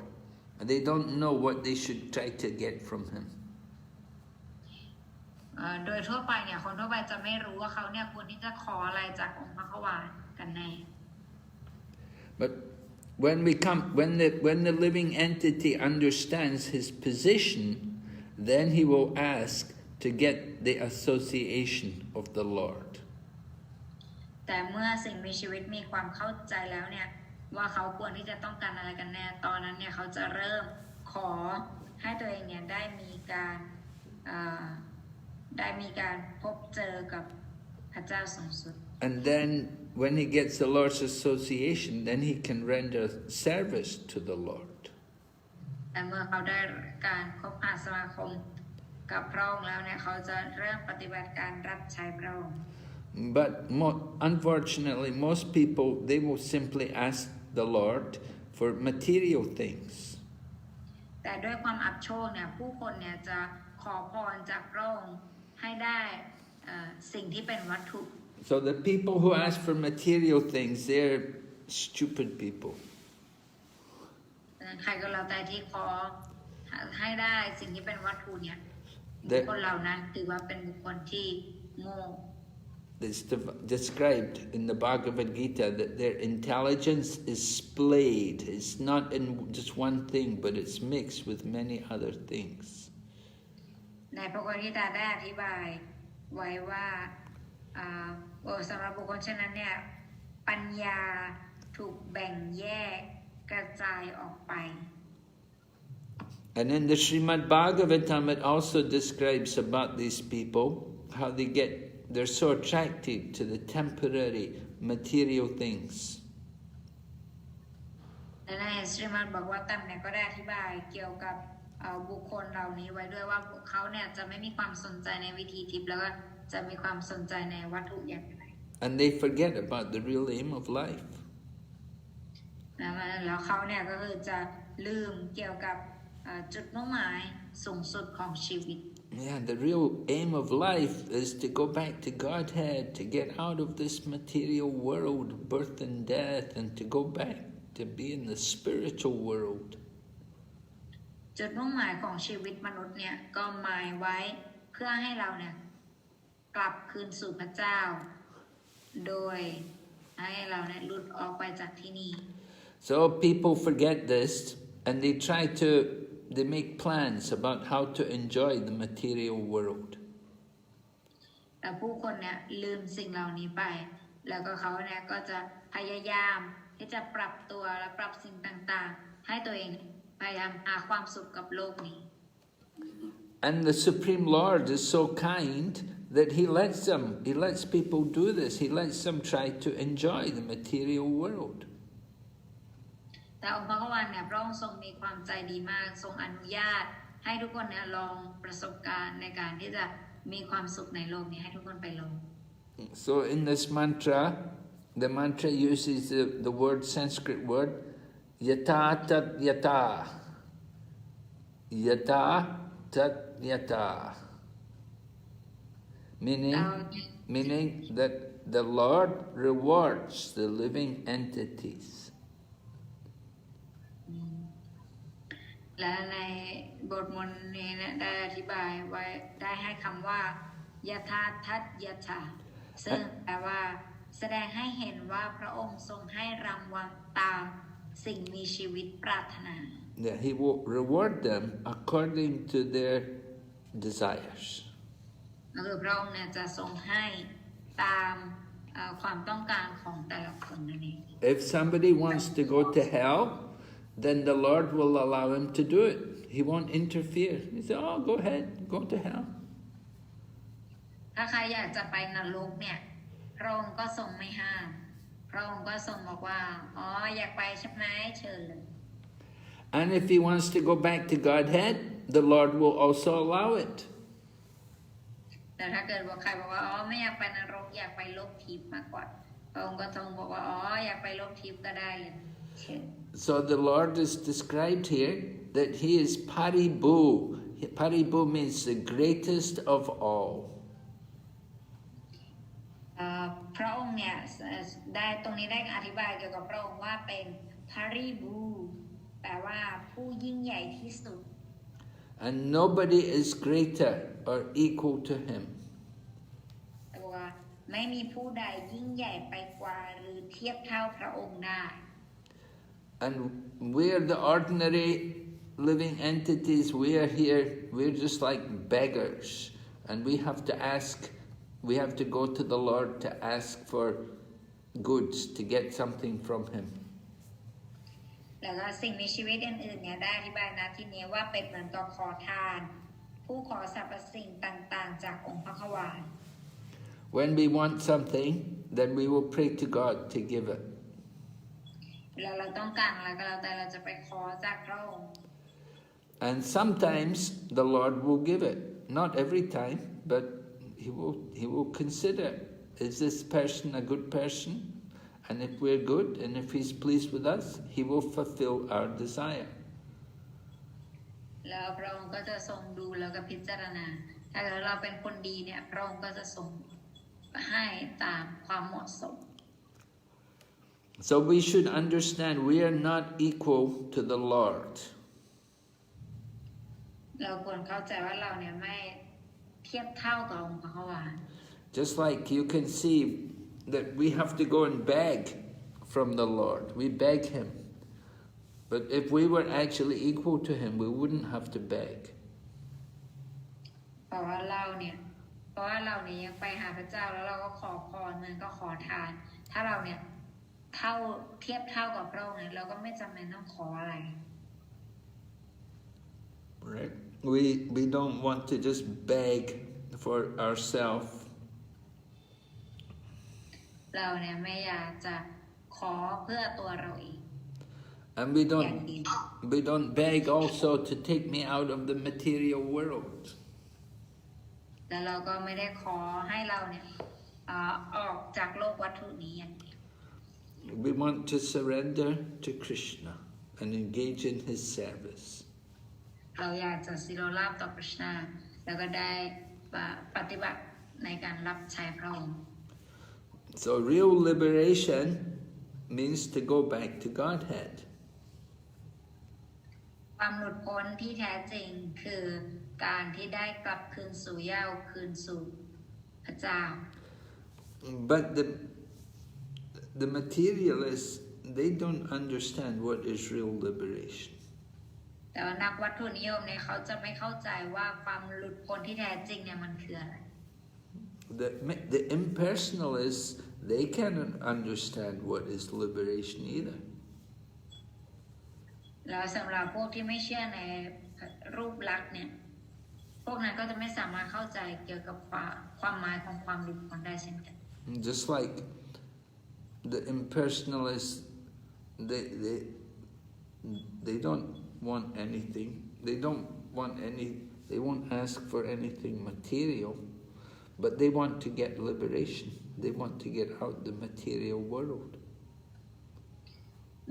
They don't know what they should try to get from Him. โดยทั่วไปเนี่ยคนทั่วไปจะไม่รู้ว่าเขาเนี่ยควรที่จะขออะไรจากองค์พระควานกันแน่ But when the living entity understands his position, then he will ask to get the association of the Lord. แต่เมื่อสิ่งมีชีวิตมีความเข้าใจแล้วเนี่ยว่าเขาควรที่จะต้องการอะไรกันแน่ตอนนั้นเนี่ยเขาจะเริ่มขอให้ตัวเองเนี่ยได้มีการพบเจอกับพระเจ้าสูงสุด And then when he gets the Lord's association, then he can render service to the Lord. แต่เมื่อเขาได้การคบหาสมาคมกับพระองค์แล้วเนี่ยเขาจะเริ่มปฏิบัติการรับใช้พระองค์ But unfortunately, most people, they will simply ask the Lord for material things. แต่ด้วยความอับโชคเนี่ยผู้คนเนี่ยจะขอพรจากพระองค์ให้ได้สิ่งที่เป็นวัตถุ So the people who ask for material things, they're stupid people. ใครก็แล้วแต่ที่ขอให้ได้สิ่งที่เป็นวัตถุเนี่ยบุคคลเหล่านั้นถือว่าเป็นบุคคลที่โง่ It's described in the Bhagavad Gita that their intelligence is splayed. It's not in just one thing, but it's mixed with many other things. ในพระคัมภีร์ได้อธิบายไว้ว่าสำหรับบุคคลเช่นนั้นเนี่ยปัญญาถูกแบ่งแยกกระจายออกไป And in the Srimad Bhagavatam, it also describes about these people, how they're so attracted to the temporary material things. และในสริมัดบอกว่าตัมเนี่ยก็ได้อธิบายเกี่ยวกับบุคคลเหล่านี้ไว้ด้วยว่าพวกเขาเนี่ยจะไม่มีความสนใจในวิถีทิพย์แล้วก็จะมีความสนใจในวัตถุอย่างไร And they forget about the real aim of life. แล้วเขาเนี่ยก็คือจะลืมเกี่ยวกับจุดมุ่งหมายสูงสุดของชีวิต Yeah, the real aim of life is to go back to Godhead, to get out of this material world, birth and death, and to go back to be in the spiritual world. จุดมุ่งหมายของชีวิตมนุษย์เนี่ยก็หมายไว้เพื่อให้เราเนี่ยกลับคืนสู่พระเจ้าโดยให้เราเนี่ยหลุดออกไปจากที่นี่ So people forget this and they make plans about how to enjoy the material world. แต่ผู้คนเนี่ยลืมสิ่งเหล่านี้ไปแล้วก็เขาเนี่ยก็จะพยายามที่จะปรับตัวและปรับสิ่งต่างๆให้ตัวเองพยายามหาความสุขกับโลกนี้ And the Supreme Lord is so kind that He lets people do this. He lets them try to enjoy the material world. แต่องค์พระวันเนี่ยพระองค์ทรงมีความใจดีมากทรงอนุญาตให้ทุกคนเนี่ยลองประสบการณ์ในการที่จะมีความสุขในโลกนี้ให้ทุกคนไปลอง So in this mantra, the mantra uses the word Sanskrit word yata tat yata. Yata tat yata. Meaning that the Lord rewards the living entities. และในบทมนต์นี้นะได้อธิบายไว้ได้ให้คำว่ายะธาทัตยะชาซึ่งแปลว่าแสดงให้เห็นว่าพระองค์ทรงให้รางวัลตามสิ่งมีชีวิตปรารถนา That He will reward them according to their desires. ก็คือพระองค์เนี่ยจะทรงให้ตามความต้องการของแต่ละคนนั่นเอง If somebody wants to go to hell, then the Lord will allow him to do it. He won't interfere. He said, "Oh, go ahead, go to hell." ถ้าใครอยากจะไปนรกเนี่ยพระองค์ก็ทรงไม่ห้ามพระองค์ก็ทรงบอกว่าอ๋ออยากไปใช่ไหมเชิญเลย And if he wants to go back to Godhead, the Lord will also allow it. แต่ถ้าเกิดว่าใครบอกว่าอ๋อไม่อยากไปนรกอยากไปโลกทิพย์มากกว่าพระองค์ก็ทรงบอกว่าอ๋ออยากไปโลกทิพย์ก็ได้เลยเชิญ So the Lord is described here that He is Paribhu. Paribhu means the greatest of all. พระองค์เนี่ยได้ตรงนี้ได้อธิบายเกี่ยวกับพระองค์ว่าเป็นพาริบูแปลว่าผู้ยิ่งใหญ่ที่สุด And nobody is greater or equal to Him. แต่ว่าไม่มีผู้ใดยิ่งใหญ่ไปกว่าหรือเทียบเท่าพระองค์ได้ And we're the ordinary living entities. We are here. We're just like beggars, and we have to ask. We have to go to the Lord to ask for goods to get something from Him. แล้วก็สิ่งมีชีวิตอื่นๆเนี่ยได้อธิบายนะที่นี้ว่าเป็นเหมือนกับขอทานผู้ขอสรรพสิ่งต่างๆจากองค์พระควาน When we want something, then we will pray to God to give it. เวลาเราต้องการอะไรก็แล้วแต่เราจะไปขอจากพระองค์ And sometimes the Lord will give it. Not every time, but He will consider, is this person a good person? And if we're good, and if He's pleased with us, He will fulfill our desire. แล้วพระองค์ก็จะทรงดูแล้วก็พิจารณาถ้าเราเป็นคนดีเนี่ยพระองค์ก็จะทรงให้ตามความเหมาะสม So we should understand we are not equal to the Lord. เราควรเข้าใจว่าเราเนี่ยไม่เทียบเท่ากับองค์พระควาน Just like you can see that we have to go and beg from the Lord. We beg Him. But if we were actually equal to Him, we wouldn't have to beg. เพราะว่าเราเนี่ยยังไปหาพระเจ้าแล้วเราก็ขอพรมันก็ขอทานถ้าเราเนี่ยเทียบเท่ากับพระองค์เนี่ยเราก็ไม่จำเป็นต้องขออะไร Right? We don't want to just beg for ourselves. เราเนี่ยไม่อยากจะขอเพื่อตัวเราเอง And we don't beg also to take me out of the material world. แล้วเราก็ไม่ได้ขอให้เราเนี่ยออกจากโลกวัตถุนี้อย่างเดียว We want to surrender to Krishna and engage in his service. เราอยากจะสิโรราบต่อพระชนาแล้วก็ได้ปฏิบัติในการรับใช้พระองค์ So real liberation means to go back to Godhead. ความหลุดพ้นที่แท้จริงคือการที่ได้กลับคืนสู่เหย้าคืนสู่พระเจ้า But the materialists, they don't understand what is real liberation. แต่ว่านักวัตถุนิยมเนี่ยเขาจะไม่เข้าใจว่าความหลุดพ้นที่แท้จริงเนี่ยมันคืออะไร The impersonalists, they cannot understand what is liberation either. แล้วสำหรับพวกที่ไม่เชื่อในรูปลักษณ์เนี่ยพวกนั้นก็จะไม่สามารถเข้าใจเกี่ยวกับความหมายของความหลุดพ้นได้เช่นกัน Just like the impersonalists, they don't want anything. They won't ask for anything material, but they want to get liberation. They want to get out the material world.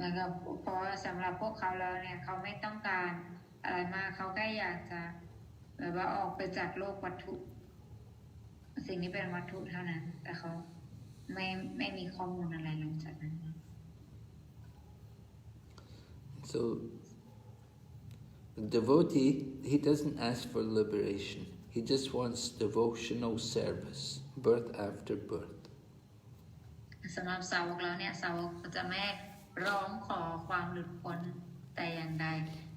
นะครับเพราะสำหรับพวกเขาแล้วเนี่ยเขาไม่ต้องการอะไรมากเขาแค่อยากจะแบบว่าออกไปจากโลกวัตถุสิ่งนี้เป็นวัตถุเท่านั้นแต่เขาไม่มีข้อมูลอะไรหลังจากนั้น So the devotee, he doesn't ask for liberation. He just wants devotional service, birth after birth. สำหรับสาวกแล้วเนี่ยสาวกจะไม่ร้องขอความหลุดพ้นแต่อย่างใด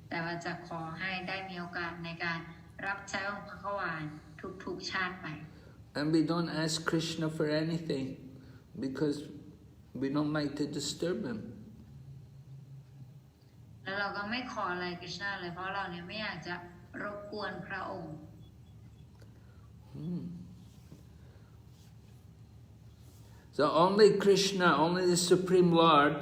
แต่ว่าจะขอให้ได้มีโอกาสในการรับใช้องค์พระขวานทุกๆชาติไป And we don't ask Krishna for anything because we don't like to disturb him. แล้วเราก็ไม่ขออะไรกฤษณะเลยเพราะเราเนี่ยไม่อยากจะรบกวนพระองค์ So only Krishna, only the Supreme Lord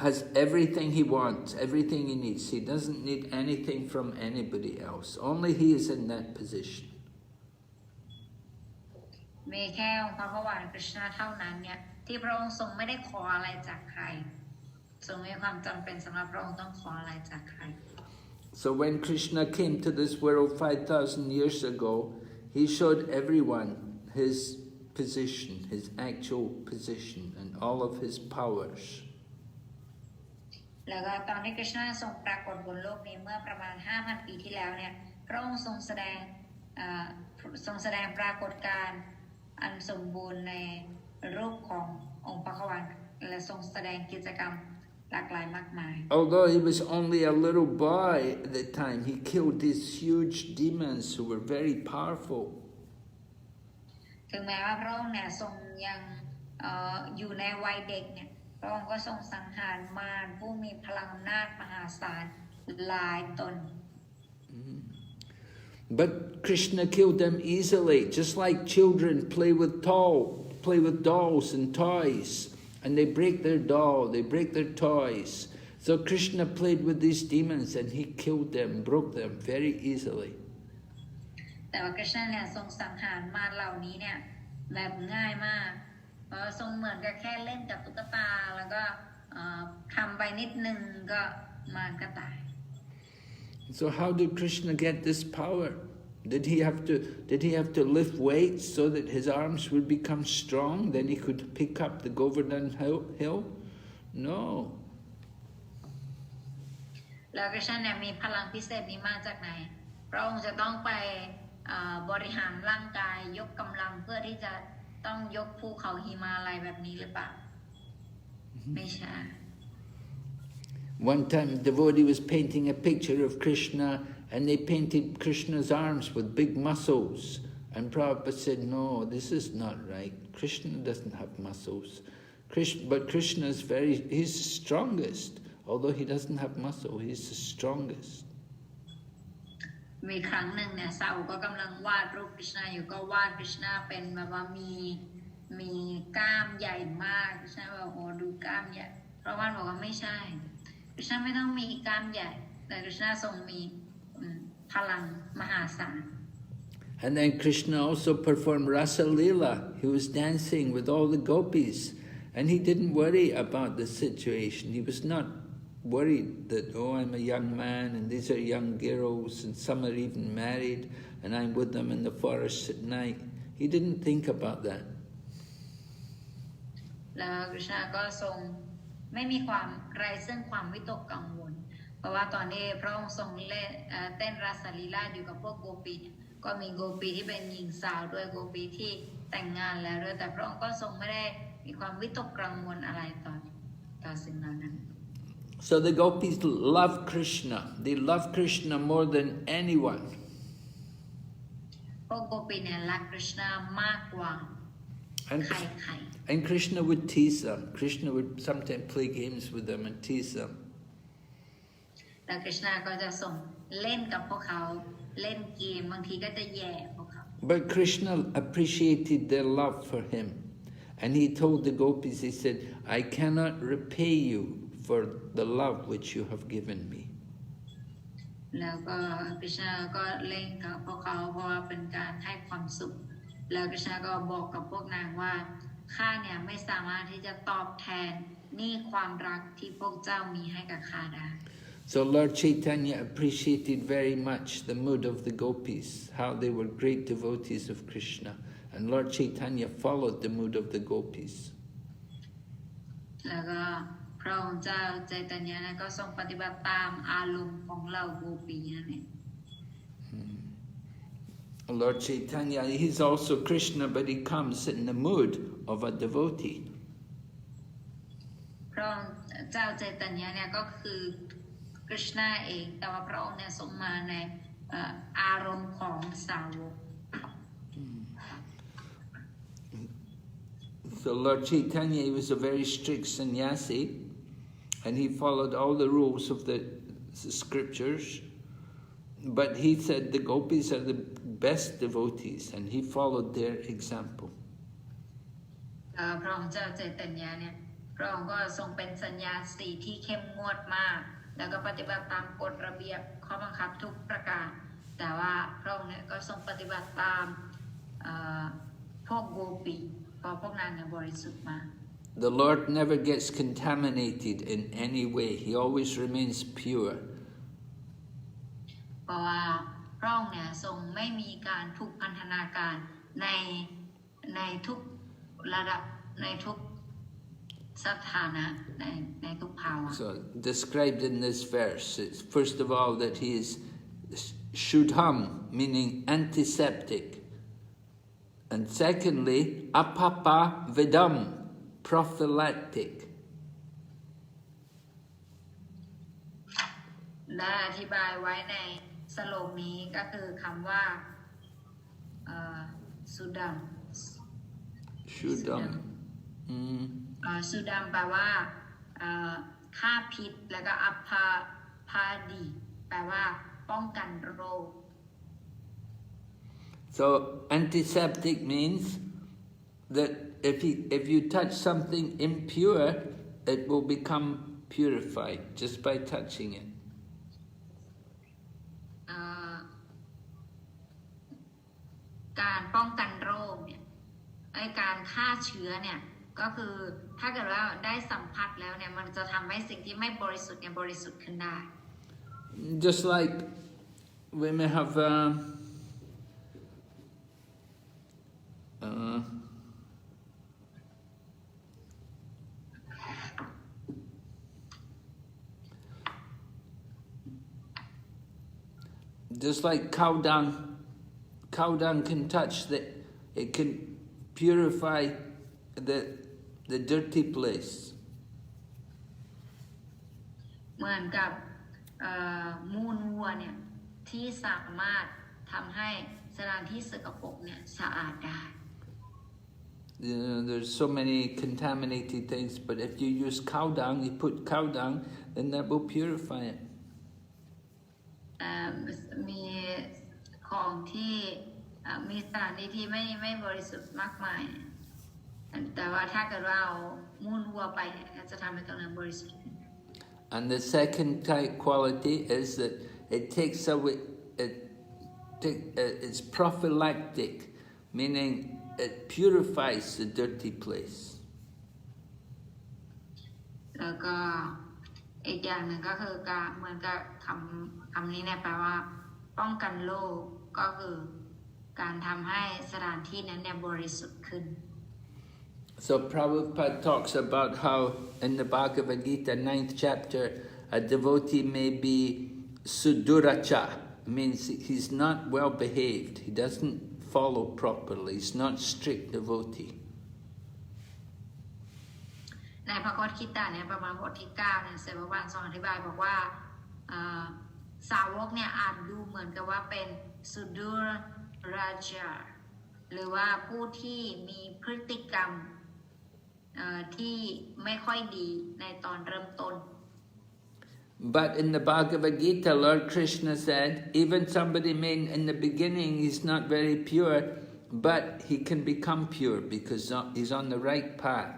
has everything he wants, everything he needs. He doesn't need anything from anybody else. Only he is in that position. มีแค่องค์พระขวานกฤษณะเท่านั้นเนี่ยที่พระองค์ทรงไม่ได้ขออะไรจากใครทรงมีความจำเป็นสำหรับพระองค์ต้องขออะไรจากใคร So when Krishna came to this world 5,000 years ago, he showed everyone his position, his actual position, and all of his powers. แล้วก็ตอนที่กฤษณะทรงปรากฏบนโลกนี้เมื่อประมาณ 5,000 ปีที่แล้วเนี่ยพระองค์ทรงแสดงปรากฏการณ์อันสมบูรณ์ในรูปขององค์พระขวานและทรงแสดงกิจกรรมหลากหลายมากมาย Although he was only a little boy at the time, he killed these huge demons who were very powerful. ถึงแม้ว่าพระองค์เนี่ยทรงยังอยู่ในวัยเด็กเนี่ยพระองค์ก็ทรงสังหารมารผู้มีพลังอำนาจมหาศาลหลายตน But Krishna killed them easily, just like children play with dolls and toys, and they break their doll, they break their toys. So Krishna played with these demons and he killed them, broke them very easily. แต่ว่ากฤษณะเนี่ยทรงสังหารมารเหล่านี้เนี่ยแบบง่ายมากเพราะทรงเหมือนกับแค่เล่นกับตุ๊กตาแล้วก็ทำไปนิดนึงก็มารก็ตาย So how did Krishna get this power? Did he have to lift weights so that his arms would become strong? Then he could pick up the Govardhan hill? No. แล้วกฤษณะเนี่ยมีพลังพิเศษนี้มาจากไหนพระองค์จะต้องไปบริหารร่างกายยกกำลังเพื่อที่จะต้องยกภูเขาหิมาลัยแบบนี้หรือเปล่าไม่ใช่ One time a devotee was painting a picture of Krishna and they painted Krishna's arms with big muscles. And Prabhupada said, no, this is not right. Krishna doesn't have muscles. But Krishna is he's the strongest. Although he doesn't have muscle, he's the strongest. มีครั้งหนึ่งเนี่ยซาอุก็กำลังวาดรูปคริชนาอยู่ก็วาดคริชนาเป็นแบบว่ามีกล้ามใหญ่มากคริชนาบอกโอ้ดูกล้ามใหญ่พระว่านบอกว่าไม่ใช่คริชนาไม่ต้องมีกล้ามใหญ่แต่คริชนาทรงมีพลังมหาศาล And then Krishna also performed Rasa Leela. He was dancing with all the gopis. And he didn't worry about the situation. He was not worried that, oh, I'm a young man and these are young girls and some are even married and I'm with them in the forest at night. He didn't think about that. แล้วคริชนาก็ทรงไม่มีความไรซึ่งความวิตกกังวลเพราะว่าตอนนี้พระองค์ทรงเต้นราสลีลาอยู่กับพวกโกปีก็มีโกปีที่เป็นหญิงสาวด้วยโกปีที่แต่งงานแล้วด้วยแต่พระองค์ก็ทรงไม่ได้มีความวิตกกังวลอะไรต่อสิ่งเหล่านั้น So the gopis love Krishna. They love Krishna more than anyone. พวกโกปีเนี่ยรักคริชนามากกว่าใคร And Krishna would tease them. Krishna would sometimes play games with them and tease them. แล้วคริชนาก็จะส่งเล่นกับพวกเขาเล่นเกมบางทีก็จะแย่พวกเขา But Krishna appreciated their love for him. And he told the gopis, he said, I cannot repay you for the love which you have given me. แล้วก็คริชนาก็เล่นกับพวกเขาเพราะว่าเป็นการให้ความสุขแล้วคริชนาก็บอกกับพวกนางว่าข้าเนี่ยไม่สามารถที่จะตอบแทนนี่ความรักที่พวกเจ้ามีให้กับข้าได้ So Lord Chaitanya appreciated very much the mood of the gopis, how they were great devotees of Krishna. And Lord Chaitanya followed the mood of the gopis. แล้วก็พระองค์เจ้าใจตัญญาก็ทรงปฏิบัติตามอารมณ์ของเหล่าโกปีนั่นเอง Lord Chaitanya, he's also Krishna, but he comes in the mood of a devotee. พระองค์เจ้าใจตัญญาเนี่ยก็คือคริชนาเองแต่ว่าพระองค์เนี่ยทรงมาในอารมณ์ของสาวก So Lord Chaitanya, he was a very strict sannyasi, and he followed all the rules of the scriptures. But he said the gopis are the best devotees, and he followed their example. พระองค์เจ้าใจตัญญาเนี่ยพระองค์ก็ทรงเป็นสัญญาสีที่เข้มงวดมากแล้วก็ปฏิบัติตามกฎระเบียบข้อบังคับทุกประการแต่ว่าพระองค์เนี่ยก็ทรงปฏิบัติตามพวกโกปีเพราะพวกนางเนี่ยบริสุทธิ์มาก The Lord never gets contaminated in any way. He always remains pure. เพราะว่าพระองค์เนี่ยทรงไม่มีการถูกพันธนาการในทุกระดับในทุกสถานะในทุกภาวะ So described in this verse, it's first of all that he is shudham, meaning antiseptic. And secondly, ātmaivābhūd, prophylactic. และอธิบายไว้ในสโลกนี้ก็คือคำว่าสุดัม Shudham. สุดัมแปลว่าฆ่าพิษแล้วก็อัพพาดีแปลว่าป้องกันโรค So antiseptic means that if you touch something impure, it will become purified just by touching it. การป้องกันโรคเนี่ยการฆ่าเชื้อเนี่ยก็คือถ้าเกิดว่าได้สัมผัสแล้วเนี่ยมันจะทำให้สิ่งที่ไม่บริสุทธิ์เนี่ยบริสุทธิ์ขึ้นได้ Just like we may have just like cow dung can touch it can purify the dirty place. เหมือนกับมูลวัวเนี่ยที่สามารถทำให้สถานที่สกปรกเนี่ยสะอาดได้ You know, there's so many contaminated things, but if you use cow dung, you put cow dung, then that will purify it. มีของที่มีสถานที่ที่ไม่บริสุทธิ์มากมายแต่ว่าถ้าเกิดว่าเอามูลวัวไปเนี่ยจะทำให้ตรงนั้นบริสุทธิ์ And the second type quality is that it takes away, it's prophylactic, meaning it purifies the dirty place. แล้วก็อีกอย่างหนึ่งก็คือการเหมือนกับคำนี้เนี่ยแปลว่าป้องกันโรคก็คือการทำให้สถานที่นั้นเนี่ยบริสุทธิ์ขึ้น So Prabhupada talks about how in the Bhagavad Gita 9th chapter a devotee may be suduracha, means he's not well behaved, he doesn't follow properly, he's not strict devotee. ในพระคัมภีร์เนี่ยประมาณบทที่9เนี่ยเสด็จพระบาททรงอธิบายบอกว่าสาวกเนี่ยอาจดูเหมือนกับว่าเป็นสุดุราชาหรือว่าผู้ที่มีพฤติกรรมที่ไม่ค่อยดีในตอนเริ่มต้น But in the Bhagavad Gita, Lord Krishna said, even somebody may in the beginning is not very pure, but he can become pure because he's on the right path.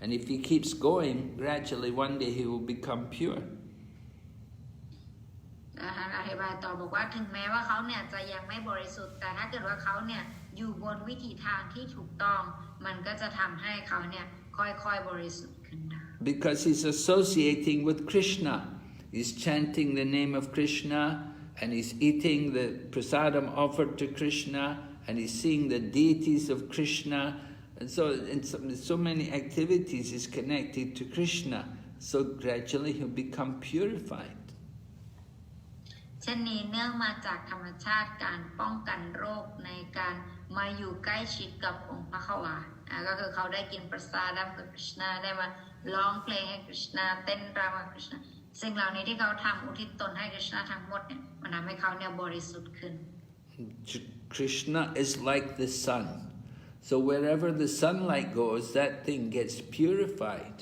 And if he keeps going, gradually one day he will become pure. อธิบายต่อบอกว่าถึงแม้ว่าเขาเนี่ยจะยังไม่บริสุทธิ์แต่ถ้าเกิดว่าเขาเนี่ยอยู่บนวิถีทางที่ถูกต้องมันก็จะทำให้เขาเนี่ยค่อยๆบริสุทธิ์ขึ้นได้ Because he's associating with Krishna. He's chanting the name of Krishna and he's eating the prasadam offered to Krishna and he's seeing the deities of Krishna. And so in so many activities is connected to Krishna. So gradually he'll become purified. เช่นนี้เนื่องมาจากธรรมชาติการป้องกันโรคในการมาอยู่ใกล้ชิดกับองค์พระขวาก็คือเขาได้กินประสาทกับคริชนาได้มาร้องเพลงให้คริชนาเต้นรำกับคริชนาสิ่งเหล่านี้ที่เขาทำอุทิศตนให้คริชนาทั้งหมดเนี่ยมันทำให้เขาเนี่ยบริสุทธิ์ขึ้น Krishna is like the sun. So wherever the sunlight goes, that thing gets purified.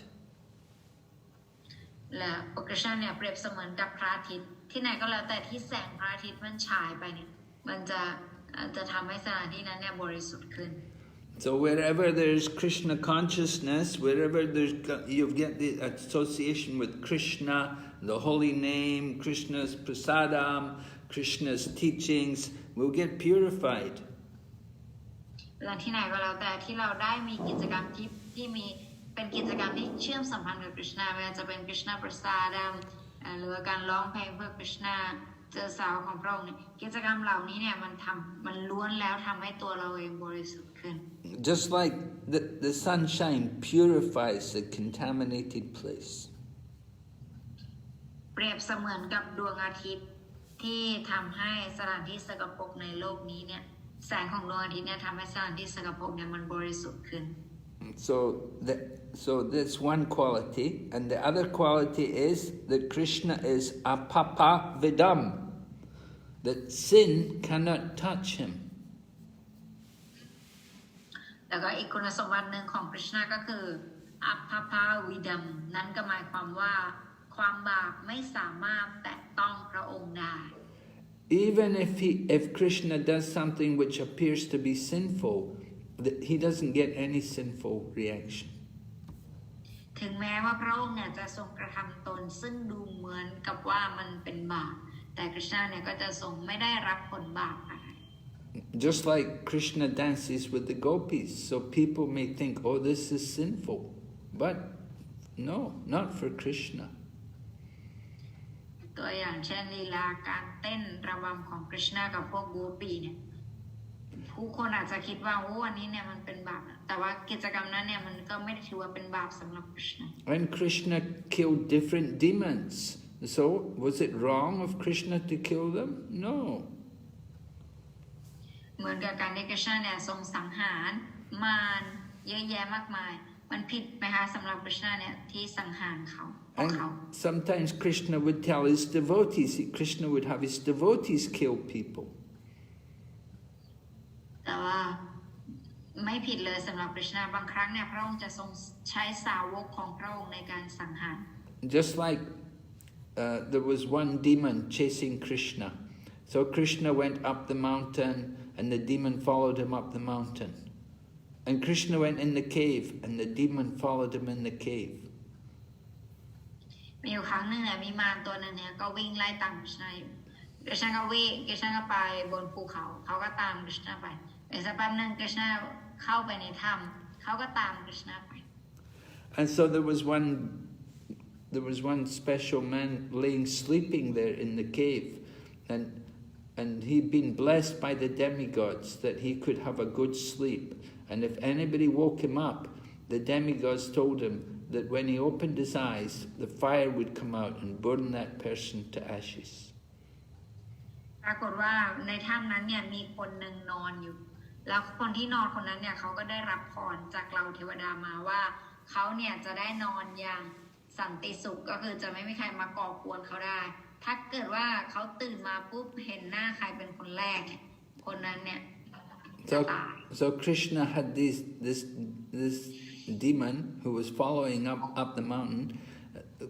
และพระคริชนาเนี่ยเปรียบเสมือนกับพระอาทิตย์ที่ไหนก็แล้วแต่ที่แสงพระอาทิตย์มันฉายไปเนี่ยมันจะทำให้สถานที่นั้นเนี่ยบริสุทธิ์ขึ้น So wherever there's Krishna consciousness, wherever you get the association with Krishna, the holy name, Krishna's prasadam, Krishna's teachings, will get purified. และที่ไหนก็แล้วแต่ที่เราได้มีกิจกรรมที่มีเป็นกิจกรรมที่เชื่อมสัมพันธ์กับคริชนาไม่ว่าจะเป็นคริชนาประสาดหรือการร้องเพลงเพื่อคริชนาเจอสาวของพระองค์กิจกรรมเหล่านี้เนี่ยมันล้วนแล้วทำให้ตัวเราเองบริสุทธิ์ขึ้น Just like the sunshine purifies the contaminated place. เปรียบเสมือนกับดวงอาทิตย์ที่ทำให้สถานที่สกปรกในโลกนี้เนี่ยแสงของดวงอาทิตย์เนี่ยทำให้สถานที่สกปรกเนี่ยมันบริสุทธิ์ขึ้น So that's one quality, and the other quality is that Krishna is ātmaivābhūd, that sin cannot touch him. แล้วก็อีกคุณสมบัติหนึ่งของคริชนาก็คืออัปปาวิดัมนั่นก็หมายความว่าความบาปไม่สามารถแตะต้องพระองค์ได้ Even if Krishna does something which appears to be sinful, he doesn't get any sinful reaction. ถึงแม้ว่าพระองค์เนี่ยจะทรงกระทำตนซึ่งดูเหมือนกับว่ามันเป็นบาปแต่คริชนาเนี่ยก็จะทรงไม่ได้รับผลบาปอะไร Just like Krishna dances with the gopis, so people may think, oh, this is sinful. But no, not for Krishna. ตัวอย่างเช่นลีลาการเต้นระบำของคริชนากับพวกโกปีเนี่ยผู้คนอาจจะคิดว่าโอ้อันนี้เนี่ยมันเป็นบาปแต่ว่ากิจกรรมนั้นเนี่ยมันก็ไม่ได้ถือว่าเป็นบาปสำหรับคริชนา And Krishna killed different demons. So was it wrong of Krishna to kill them? No. เหมือนกับการที่คริชนาเนี่ยทรงสังหารมารเยอะแยะมากมายมันผิดไหมคะสำหรับคริชนาเนี่ยที่สังหารเขา And sometimes Krishna would tell his devotees, Krishna would have his devotees kill people. แต่ว่าไม่ผิดเลยสำหรับคริชนาบางครั้งเนี่ยพระองค์จะทรงใช้สาวกของพระองค์ในการสังหาร Just like there was one demon chasing Krishna. So Krishna went up the mountain and the demon followed him up the mountain. And Krishna went in the cave and the demon followed him in the cave. มีอยู่ครั้งหนึ่งมีมารตัวหนึ่งเนี่ยก็วิ่งไล่ตามกฤษณะอยู่กฤษณะก็วิ่งกฤษณะก็ไปบนภูเขาเขาก็ตามกฤษณะไปแต่สักแป๊บนึงกฤษณะเข้าไปในถ้ำเขาก็ตามกฤษณะไป And so there was one special man laying sleeping there in the cave, and he'd been blessed by the demigods that he could have a good sleep. And if anybody woke him up, the demigods told him that when he opened his eyes, the fire would come out and burn that person to ashes. ปรากฏว่าในถ้ำนั้นเนี่ยมีคนหนึ่งนอนอยู่แล้วคนที่นอนคนนั้นเนี่ยเขาก็ได้รับพรจากเราเทวดามาว่าเขาเนี่ยจะได้นอนอย่างสันติสุขก็คือจะไม่มีใครมาก่อกวนเขาได้ถ้าเกิดว่าเขาตื่นมาปุ๊บเห็นหน้าใครเป็นคนแรกคนนั้นเนี่ยจะตาย So Krishna had this demon who was following up the mountain.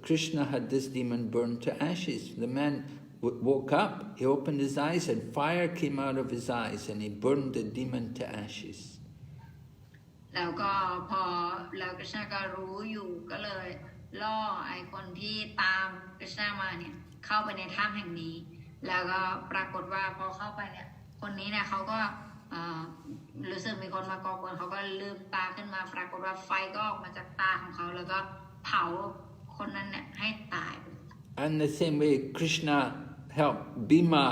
Krishna had this demon burned to ashes. The man woke up, he opened his eyes and fire came out of his eyes and he burned the demon to ashes. แล้วก็พอแล้วกฤษณะก็รู้อยู่ก็เลยล่อไอ้คนที่ตามกฤษณะมาเนี่ยเข้าไปในถ้ำแห่งนี้แล้วก็ปรากฏว่าพอเข้าไปเนี่ยคนนี้เนี่ยเขาก็รู้สึกมีคนมาก่อกวนเขาก็ลืมตาขึ้นมาปรากฏว่าไฟก็ออกมาจากตาของเขาแล้วก็เผาคนนั้นเนี่ยให้ตาย And the same way Krishna helped Bhima,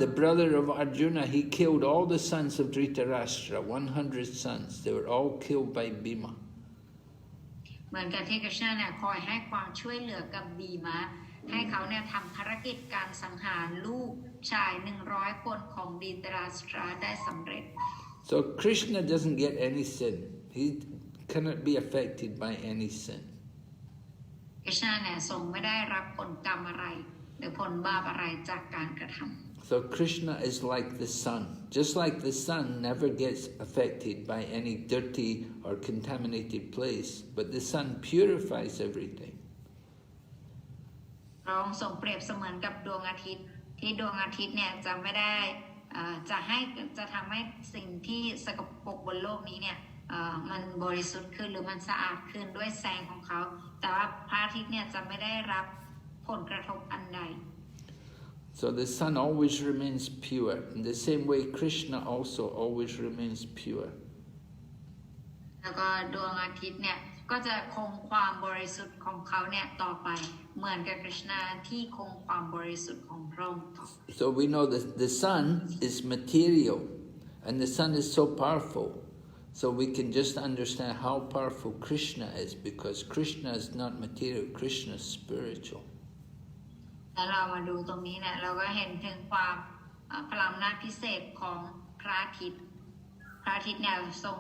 the brother of Arjuna, he killed all the sons of Dhritarashtra, 100 sons. They were all killed by Bhima. เหมือนกับที่กฤษณะเนี่ยคอยให้ความช่วยเหลือกับบีมาให้เขาเนี่ยทำภารกิจการสังหารลูกชาย100 คนของดิตราชราได้สำเร็จ So Krishna doesn't get any sin. He cannot be affected by any sin. กฤษณะเนี่ยทรงไม่ได้รับผลกรรมอะไรหรือผลบาปอะไรจากการกระทำ So Krishna is like the sun. Just like the sun never gets affected by any dirty or contaminated place, but the sun purifies everything. พระองค์ทรงเปรียบเสมือนกับดวงอาทิตย์ที่ดวงอาทิตย์เนี่ยจะไม่ได้จะทำให้สิ่งที่สกปรกบนโลกนี้เนี่ยมันบริสุทธิ์ขึ้นหรือมันสะอาดขึ้นด้วยแสงของเขาแต่ว่าพระอาทิตย์เนี่ยจะไม่ได้รับผลกระทบอันใด So the sun always remains pure. In the same way, Krishna also always remains pure. แล้วก็ดวงอาทิตย์เนี่ยก็จะคงความบริสุทธิ์ของเขาเนี่ยต่อไปเหมือนกับกฤษณะที่คงความบริสุทธิ์ของพระองค์ So we know that the sun is material, and the sun is so powerful. So we can just understand how powerful Krishna is, because Krishna is not material, Krishna is spiritual. แล้วเรามาดูตรงนี้เนี่ยเราก็เห็นถึงความพลังอำนาจพิเศษของพระอาทิตย์เนี่ยทรง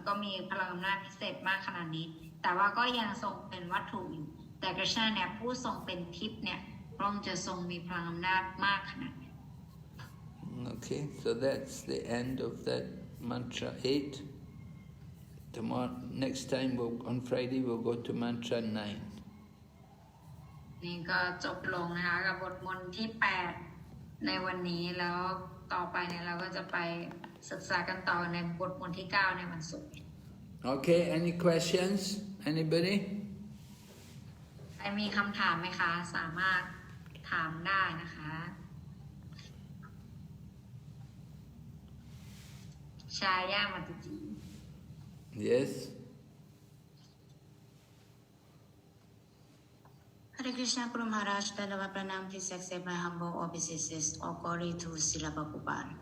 ก็มีพลังอำนาจพิเศษมากขนาดนี้แต่ว่าก็ยังทรงเป็นวัตถุอยู่แต่กฤษณะเนี่ยผู้ทรงเป็นทิพย์เนี่ยพระองค์จะทรงมีพลังอำนาจมากขนาดนี้ Okay, so that's the end of that mantra 8. Tomorrow, next time on Friday we'll go to mantra 9. นี่ก็จบลงนะคะกับบทมนต์ที่8ในวันนี้แล้วต่อไปเนี่ยเราก็จะไปศึกษากันต่อในบทมนต์ที่9ในวันศุกร์ Okay, any questions? Anybody? ใครมีคำถามไหมคะสามารถถามได้นะคะชายามัตจิ Yes? Hare Krishna Guru Maharaj, Dandava Pranam, please accept my humble obeisances or glory to Srila Prabhupada.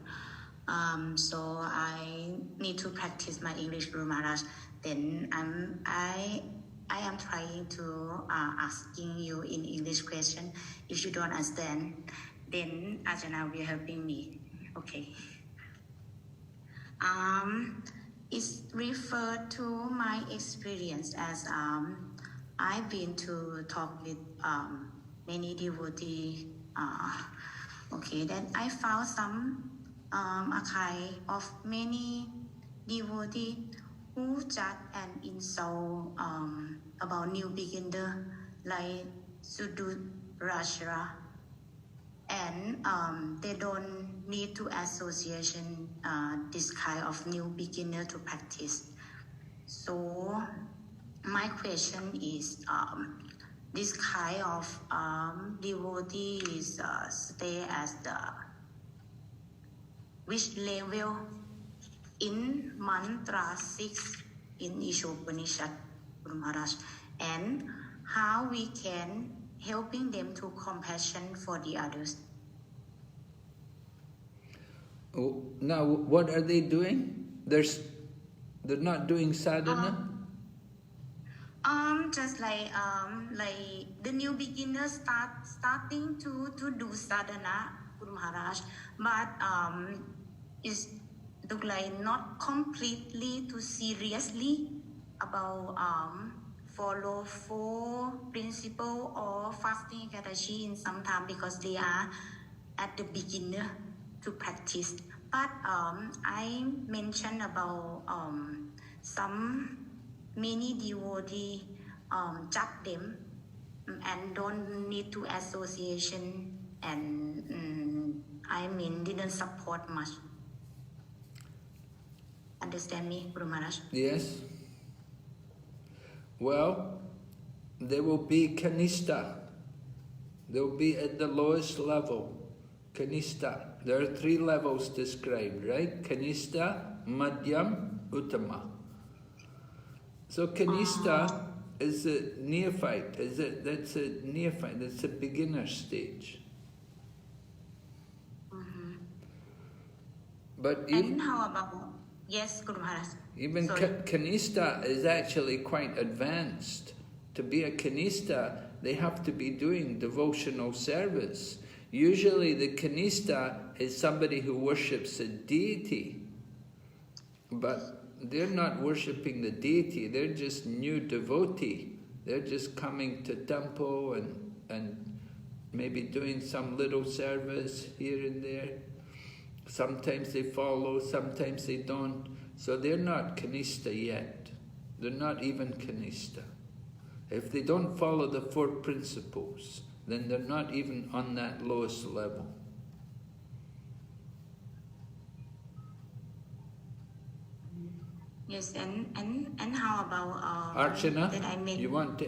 So I need to practice my English, Guru Maharaj. Then I am trying to asking you in English question. If you don't understand, then Ajahn will helping me. Okay. It's referred to my experience as I've been to talk with many devotees. Okay, then I found some archive of many devotees who judge and insult about new beginner, like Sudurashra, and they don't need to association this kind of new beginner to practice. So my question is, this kind of devotee is stay as the which level in mantra 6 in Isopanisad, Guru Maharaj, and how we can helping them to compassion for the others. Now, what are they doing? They're not doing sadhana? Just like the new beginners starting to do sadhana, Guru Maharaj, but is look like not completely too seriously about follow 4 principle or fasting ekadashi in some time because they are at the beginner to practice. But I mentioned about some many devotee judge them and don't need to association and didn't support much. Understand me, Guru Maharaj? Yes. Well, they will be kanista. They'll be at the lowest level. Kanista. There are 3 levels described, right? Kanista, Madhyam, Uttama. So kanista is a neophyte. That's a neophyte. That's a beginner stage. But and how about yes, Guru Maharaj? Even kanista is actually quite advanced. To be a kanista, they have to be doing devotional service. Usually the kanista is somebody who worships a deity, but they're not worshipping the deity, they're just new devotee. They're just coming to temple and maybe doing some little service here and there. Sometimes they follow, sometimes they don't. So they're not kanista yet. They're not even kanista. If they don't follow the 4 principles, then they're not even on that lowest level. Yes, and how about Archana, that I made... you want to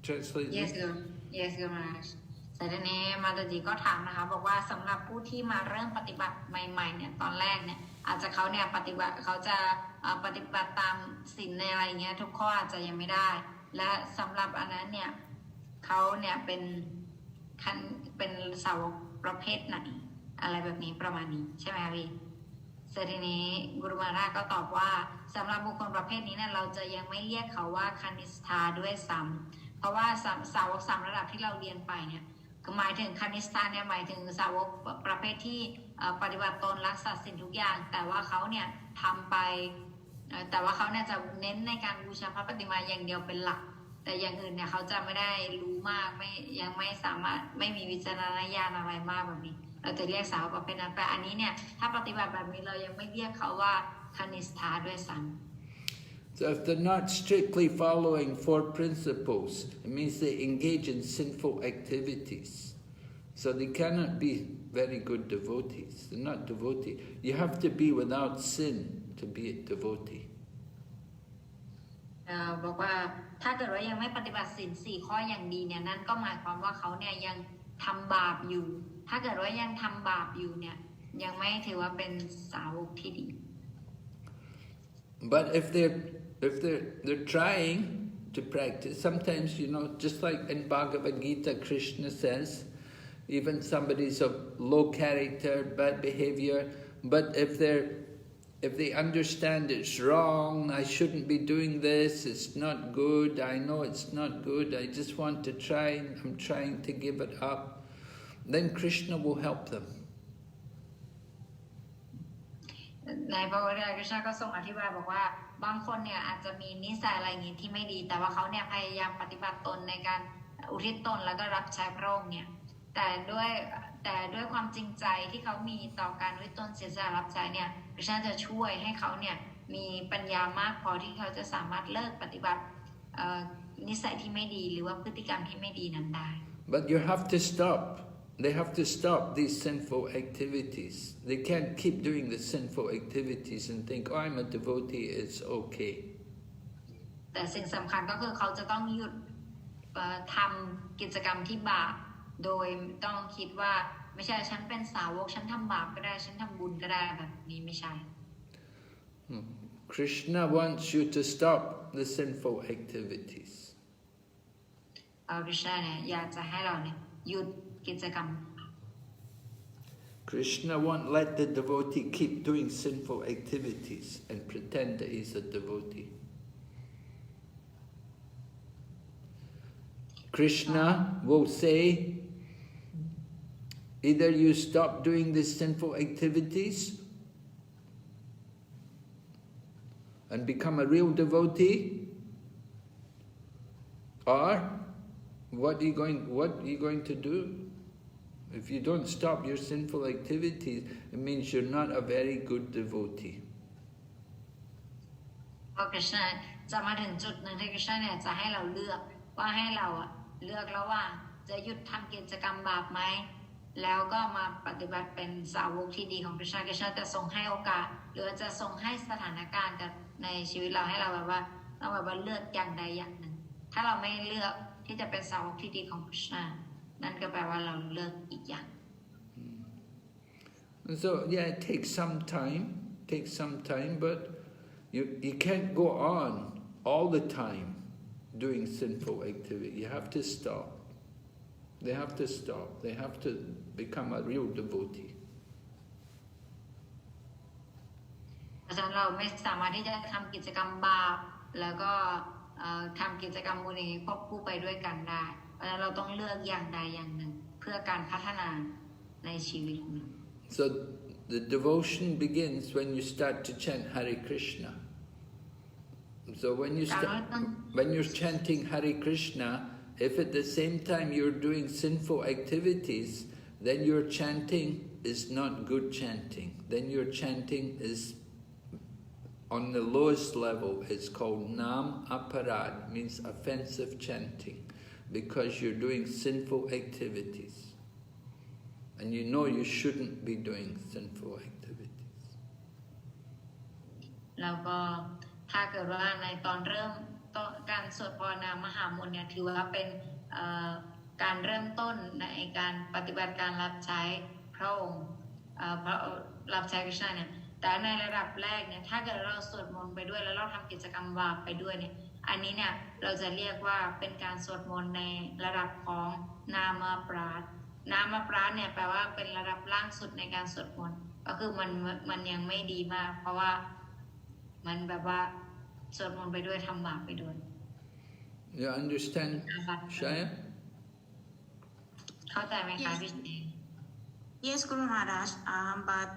translate? Yes, Yes, Guru Maharaj. แต่ทีนี้มาตาจีก็ถามนะคะบอกว่าสำหรับผู้ที่มาเริ่มปฏิบัติใหม่ๆเนี่ยตอนแรกเนี่ยอาจจะเขาเนี่ยปฏิบัติเขาจะปฏิบัติตามศีลในอะไรเงี้ยทุกข้ออาจจะยังไม่ได้และสำหรับอันนั้นเนี่ยเขาเนี่ยเป็นสาวกประเภทไหนอะไรแบบนี้ประมาณนี้ใช่ไหมคะพี่ทีนี้กุรุมาราก็ตอบว่าสำหรับบุคคลประเภทนี้เนี่ยเราจะยังไม่เรียกเขาว่าคณิสธาด้วยซ้ำเพราะว่าสาวก3ระดับที่เราเรียนไปเนี่ยหมายถึงคณิสธาเนี่ยหมายถึงสาวกประเภทที่ปฏิบัติตนรักษาศีลทุกอย่างแต่ว่าเขาเนี่ยทำไปแต่ว่าเขาเนี่ยจะเน้นในการบูชาพระปฏิมาอย่างเดียวเป็นหลักแต่อย่างอื่นเนี่ยเขาจะไม่ได้รู้มากยังไม่สามารถไม่มีวิจารณญาณอะไรมากแบบนี้เราจะเรียกสาวกประเภทนั้นแต่อันนี้เนี่ยถ้าปฏิบัติแบบนี้เรายังไม่เรียกเขาว่าคณิสธาด้วยซ้ำ So if they're not strictly following 4 principles, it means they engage in sinful activities. So they cannot be very good devotees. They're not devotee. You have to be without sin to be a devotee. บอกว่าถ้าเกิดว่ายังไม่ปฏิบัติศีล4 ข้ออย่างดีเนี่ยนั่นก็หมายความว่าเขาเนี่ยยังทำบาปอยู่ถ้าเกิดว่ายังทำบาปอยู่เนี่ยยังไม่ถือว่าเป็นสาวกที่ดี But if they're trying to practice, sometimes, just like in Bhagavad Gita, Krishna says, even somebody's of low character, bad behavior, but if they understand it's wrong, I shouldn't be doing this, it's not good, I know it's not good, I just want to try, I'm trying to give it up, then Krishna will help them. ในพระพุทธเจ้าก็ทรงอธิบายบอกว่าบางคนเนี่ยอาจจะมีนิสัยอะไรอย่างนี้ที่ไม่ดีแต่ว่าเขาเนี่ยพยายามปฏิบัติตนในการอุทิศตนแล้วก็รับใช้พระองค์เนี่ยแต่ด้วยความจริงใจที่เขามีต่อการอุทิศตนเสียสละรับใช้เนี่ยพระเจ้าจะช่วยให้เขาเนี่ยมีปัญญามากพอที่เขาจะสามารถเลิกปฏิบัติ นิสัยที่ไม่ดีหรือว่าพฤติกรรมที่ไม่ดีนั้นได้ But you have to stop. They have to stop these sinful activities. They can't keep doing the sinful activities and think, oh, I'm a devotee, it's okay. แต่สิ่งสำคัญก็คือเขาจะต้องหยุดทำกิจกรรมที่บาปโดยต้องคิดว่าไม่ใช่ฉันเป็นสาวกฉันทำบาปก็ได้ฉันทำบุญก็ได้แบบนี้ไม่ใช่ Krishna wants you to stop the sinful activities. คริชนาเนี่ยอยากจะให้เราเนี่ยหยุดกิจกรรม Krishna won't let the devotee keep doing sinful activities and pretend that he's a devotee. Krishna will say, either you stop doing these sinful activities and become a real devotee, or what are you going to do? If you don't stop your sinful activities, it means you're not a very good devotee. พอคริชนาจะมาถึงจุดหนึ่งที่คริชนาเนี่ยจะให้เราเลือกว่าให้เราเลือกแล้วว่าจะหยุดทำกิจกรรมบาปไหมแล้วก็มาปฏิบัติเป็นสาวกที่ดีของคริชนาจะทรงให้โอกาสหรือจะทรงให้สถานการณ์กับในชีวิตเราให้เราแบบว่าเราแบบว่าเลือกอย่างใดอย่างหนึ่งถ้าเราไม่เลือกที่จะเป็นสาวกที่ดีของคริชนานั่นก็แปลว่าเราเลือกอีกอย่าง So yeah, it takes some time, but you can't go on all the time doing sinful activity. You have to stop. They have to stop. They have to become a real devotee. เพราะฉะนั้นเราไม่สามารถที่จะทำกิจกรรมบาปแล้วก็ทำกิจกรรมบุญนี้ควบคู่ไปด้วยกันได้เพราะฉะนั้นเราต้องเลือกอย่างใดอย่างหนึ่งเพื่อการพัฒนาในชีวิต So the devotion begins when you start to chant Hare Krishna. So when you're chanting Hare Krishna, if at the same time you're doing sinful activities, then your chanting is not good chanting. Then your chanting is on the lowest level. It's called Nam Aparad, means offensive chanting, because you're doing sinful activities. And you know you shouldn't be doing sinful activities. แล้วก็ถ้าเกิดว่าในตอนเริ่มการสวดภาวนามหามนต์เนี่ยถือว่าเป็นการเริ่มต้นในการปฏิบัติการรับใช้พระองค์รับใช้คริชนาเนี่ยแต่ในระดับแรกเนี่ยถ้าเกิดเราสวดมนต์ไปด้วยแล้วเราทำกิจกรรมบาปไปด้วยเนี่ยอันนี้เนี่ยเราจะเรียกว่าเป็นการสวดมนต์ในระดับของนามปราชนามปราชเนี่ยแปลว่าเป็นระดับล่างสุดในการสวดมนต์ก็คือมันยังไม่ดีมากเพราะว่ามันแบบว่าสวดมนต์ไปด้วยทำบาปไปด้วย You understand, Shaya? เข้าใจไหมคะพี่เจ Yes, Guru Maharaj. But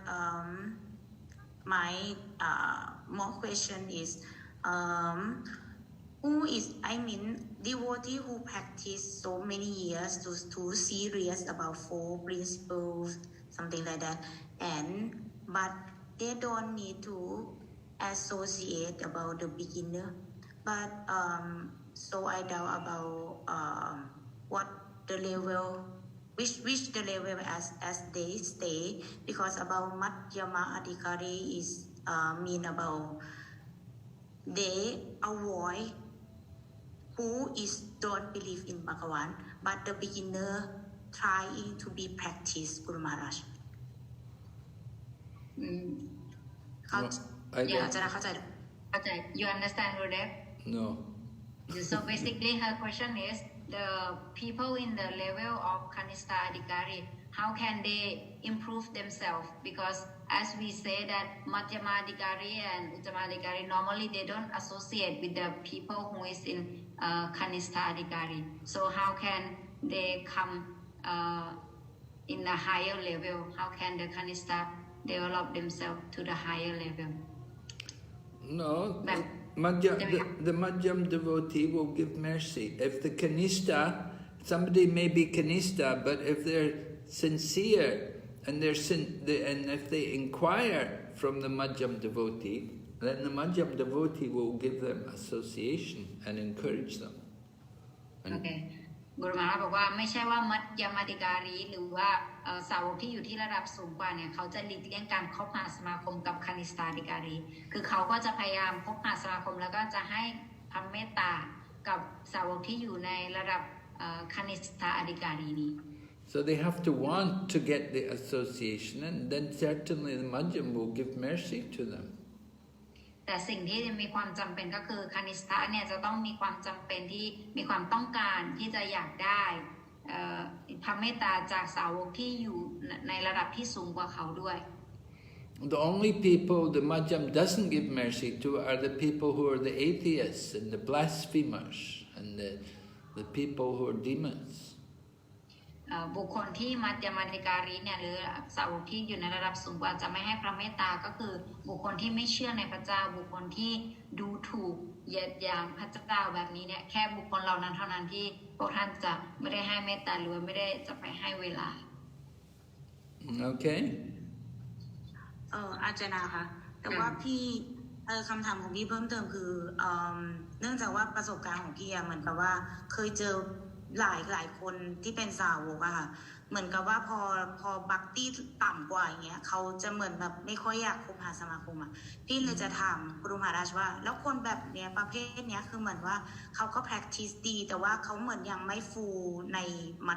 my more question is, who is, I mean, devotee who practice so many years to serious about 4 principles, something like that, but they don't need to associate about the beginner. But so I doubt about what the level, which the level as they stay, because about Madhyama Adhikari is mean about they avoid who is don't believe in Bhagavan, but the beginner trying to be practice, Guru Maharaj. You understand, Rudev? No. So basically her question is the people in the level of Kanistha Adhikari, how can they improve themselves? Because as we say that Madhyama Adhikari and Uttama Adhikari, normally they don't associate with the people who is in Kanistha Adhikari. So how can they come in a higher level? How can the Kanistha develop themselves to the higher level? No, the Madhyam devotee will give mercy. If the Kanistha, somebody may be Kanistha, but if they're sincere and if they inquire from the Madhyam devotee, then the Madhyam devotee will give them association and encourage them. โอเคกุรุมาราบอกว่าไม่ใช่ว่ามัดยมาติการีหรือว่าสาวกที่อยู่ที่ระดับสูงกว่าเนี่ยเขาจะหลีกเลี่ยงการคบหาสมาคมกับคณิสธาธิการีคือเขาก็จะพยายามคบหาสมาคมแล้วก็จะให้ความเมตตากับสาวกที่อยู่ในระดับคณิสธาธิการีนี้ So they have to want to get the association, and then certainly the Madhyam will give mercy to them. แต่สิ่งที่มีความจำเป็นก็คือคณิสธะเนี่ยจะต้องมีความจำเป็นที่มีความต้องการที่จะอยากได้พระเมตตาจากสาวกที่อยู่ในระดับที่สูงกว่าเขาด้วย The only people the Madhyam doesn't give mercy to are the people who are the atheists and the blasphemers and the people who are demons. บุคคลที่มัธยมาธิการีเนี่ยหรือสาวกที่อยู่ในระดับสูงกว่าจะไม่ให้พระเมตตาก็คือบุคคลที่ไม่เชื่อในพระเจ้าบุคคลที่ดูถูกเหยียดหยามพระเจ้าแบบนี้เนี่ยแค่บุคคลเหล่านั้นเท่านั้นที่พวกท่านจะไม่ได้ให้เมตตาหรือไม่ได้จะไปให้เวลา Okay. อาจารย์คะแต่ว่าพี่คำถามของพี่เพิ่มเติมคือเนื่องจากว่าประสบการณ์ของพี่เหมือนกับว่าเคยเจอหลายคนที่เป็นสาวกอะค่ะเหมือนกับว่าพอบัคตี้ต่ำกว่าอย่างเงี้ยเขาจะเหมือนแบบไม่ค่อยอยากคบหาสมาคมอะพี่เลยจะถามกรุมหาราชว่าแล้วคนแบบเนี้ยประเภทเนี้ยคือเหมือนว่าเขาก็ practice ดีแต่ว่าเขาเหมือนยังไม่ฟูในมั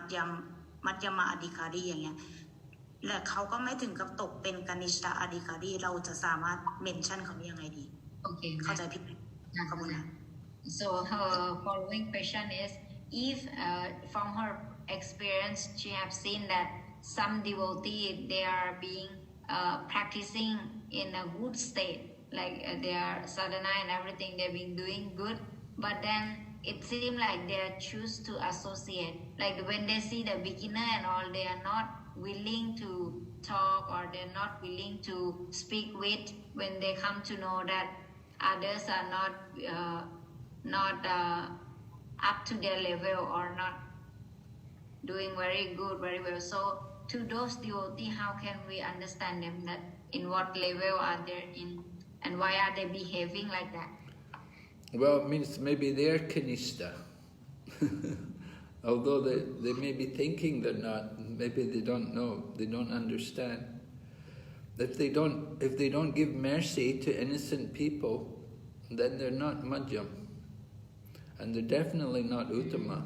ธยมอธิการีอย่างเงี้ยและเขาก็ไม่ถึงกับตกเป็นกนิชตอธิการีเราจะสามารถเมนชั่นเขายังไงดีโอเคเข้าใจพี่ขอบคุณค่ะ So her following question is if from her experience she have seen that some devotee they are being practicing in a good state like they are sadhana and everything they've been doing good but then it seems like they choose to associate like when they see the beginner and all they are not willing to talk or they're not willing to speak with when they come to know that others are not up to their level or not doing very good, very well. So to those devotees, how can we understand them that in what level are they in and why are they behaving like that? Well, it means maybe they're kanishta. Although they may be thinking they're not, maybe they don't know, they don't understand. If they don't give mercy to innocent people, then they're not madhyam. And they're definitely not uttama.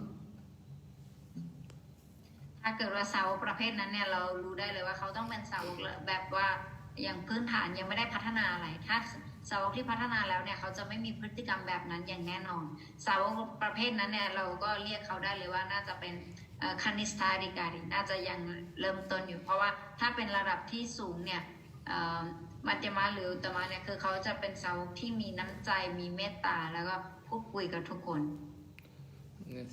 ถ้าเกิดว่าสาวกประเภทนั้นเนี่ยเรารู้ได้เลยว่าเขาต้องเป็นสาวกแบบว่าอย่างพื้นฐานยังไม่ได้พัฒนาอะไรถ้าสาวกที่พัฒนาแล้วเนี่ยเขาจะไม่มีพฤติกรรมแบบนั้นอย่างแน่นอนสาวกประเภทนั้นเนี่ยเราก็เรียกเขาได้เลยว่าน่าจะเป็นคณิสธาธิการีน่าจะยังเริ่มต้นอยู่เพราะว่าถ้าเป็นระดับที่สูงเนี่ยมัจจมะหรืออุตตมะเนี่ยคือเขาจะเป็นสาวกที่มีน้ำใจมีเมตตาแล้วก็พูดคุยกับทุกคน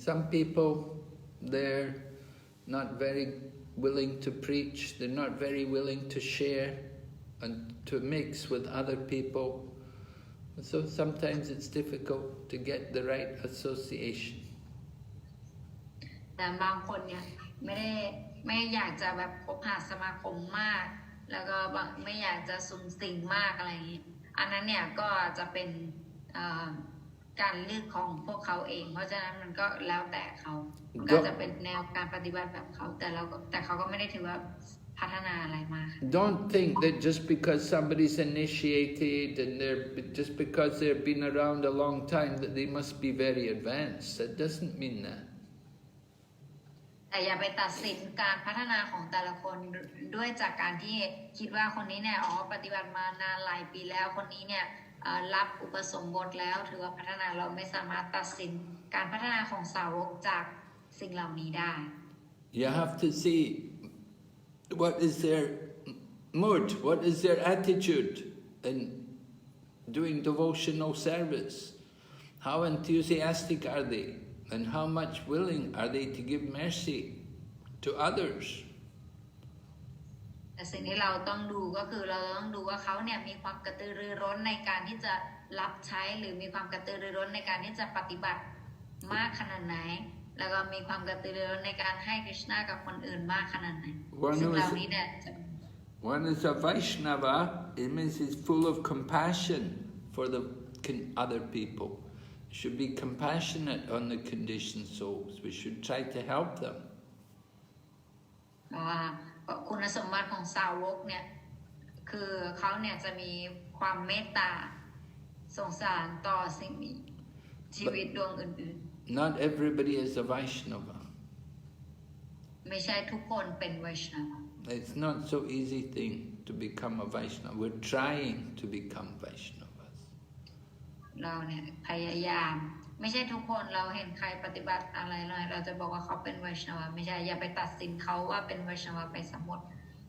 Some people they're not very willing to preach, they're not very willing to share and to mix with other people. So sometimes it's difficult to get the right association. แต่บางคนเนี่ยไม่อยากจะแบบคบหาสมาคมมากแล้วก็ไม่อยากจะสุงสิงมากอะไรอย่างนี้อันนั้นเนี่ยก็จะเป็นการเลือกของพวกเขาเองเพราะฉะนั้นมันก็แล้วแต่เขาก็จะเป็นแนวการปฏิบัติแบบเขาแต่เขาก็ไม่ได้ถือว่าพัฒนาอะไรมาก Don't think that just because somebody's initiated and just because they've been around a long time that they must be very advanced. That doesn't mean that. แต่อย่าไปตัดสินการพัฒนาของแต่ละคนด้วยจากการที่คิดว่าคนนี้เนี่ยปฏิบัติมานานหลายปีแล้วคนนี้เนี่ยรับอุปสมบทแล้วถือว่าพัฒนาเราไม่สามารถตัดสินการพัฒนาของสาวกจากสิ่งเหล่านี้ได้ You have to see what is their mood, what is their attitude in doing devotional service. How enthusiastic are they, and how much willing are they to give mercy to others. แต่สิ่งที่เราต้องดูก็คือเราต้องดูว่าเขาเนี่ยมีความกระตือรือร้นในการที่จะรับใช้หรือมีความกระตือรือร้นในการที่จะปฏิบัติมากขนาดไหนแล้วก็มีความกระตือรือร้นในการให้คริสต์นากับคนอื่นมากขนาดไหนซึ่งเหล่านี้เนี่ย One is a Vaishnava, it means he's full of compassion for the other people, should be compassionate on the conditioned souls. We should try to help them. ว่าคุณสมบัติของสาวกเนี่ยคือเขาเนี่ยจะมีความเมตตาสงสารต่อสิ่งมีชีวิตดวงอื่น Not everybody is a Vaishnava. ๆไม่ใช่ทุกคนเป็นไวชนาวะ It's not so easy thing to become a Vaishnava. We're trying to become Vaishnavas. เราเนี่ยพยายามไม่ใช่ทุกคนเราเห็นใครปฏิบัติอะไรเลยเราจะบอกว่าเขาเป็นไวชนาวะไม่ใช่อย่าไปตัดสินเขาว่าเป็นไวชนาวะไปสมมติ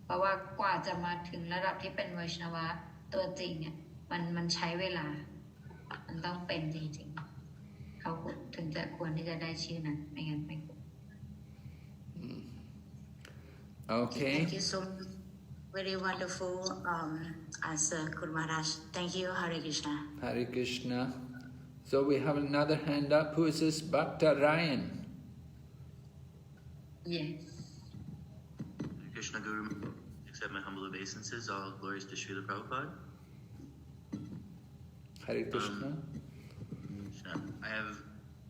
เพราะว่ากว่าจะมาถึงระดับที่เป็นไวชนาวะตัวจริงเนี่ยมันใช้เวลามันต้องเป็นจริงๆเขาถึงจะควรที่จะได้ชื่อนั้นไม่งั้นไม่ Okay. Thank you so much. Very wonderful answer, Guru Maharaj. Thank you, Hare Krishna. Hare Krishna. So we have another hand up. Who is this? Bhakta Ryan. Yes. Hare Krishna Guru, accept my humble obeisances. All glories to Srila Prabhupada. Hare Krishna. I have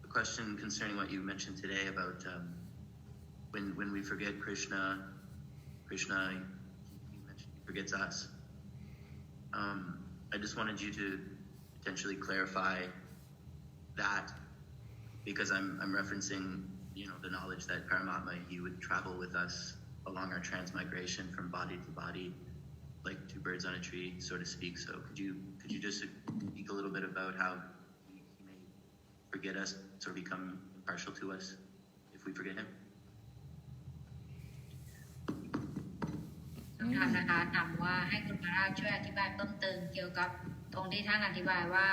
a question concerning what you mentioned today about when we forget Krishna, you mentioned he forgets us. I just wanted you to potentially clarify that because I'm referencing, the knowledge that Paramatma, he would travel with us along our transmigration from body to body, like two birds on a tree, so to speak. So could you just speak a little bit about how he may forget us or become impartial to us if we forget him? ถามนะคะถามว่าให้คุณพระราชช่วยอธิบายเพิ่มเติมเกี่ยวกับตรงที่ท่านอธิบายว่า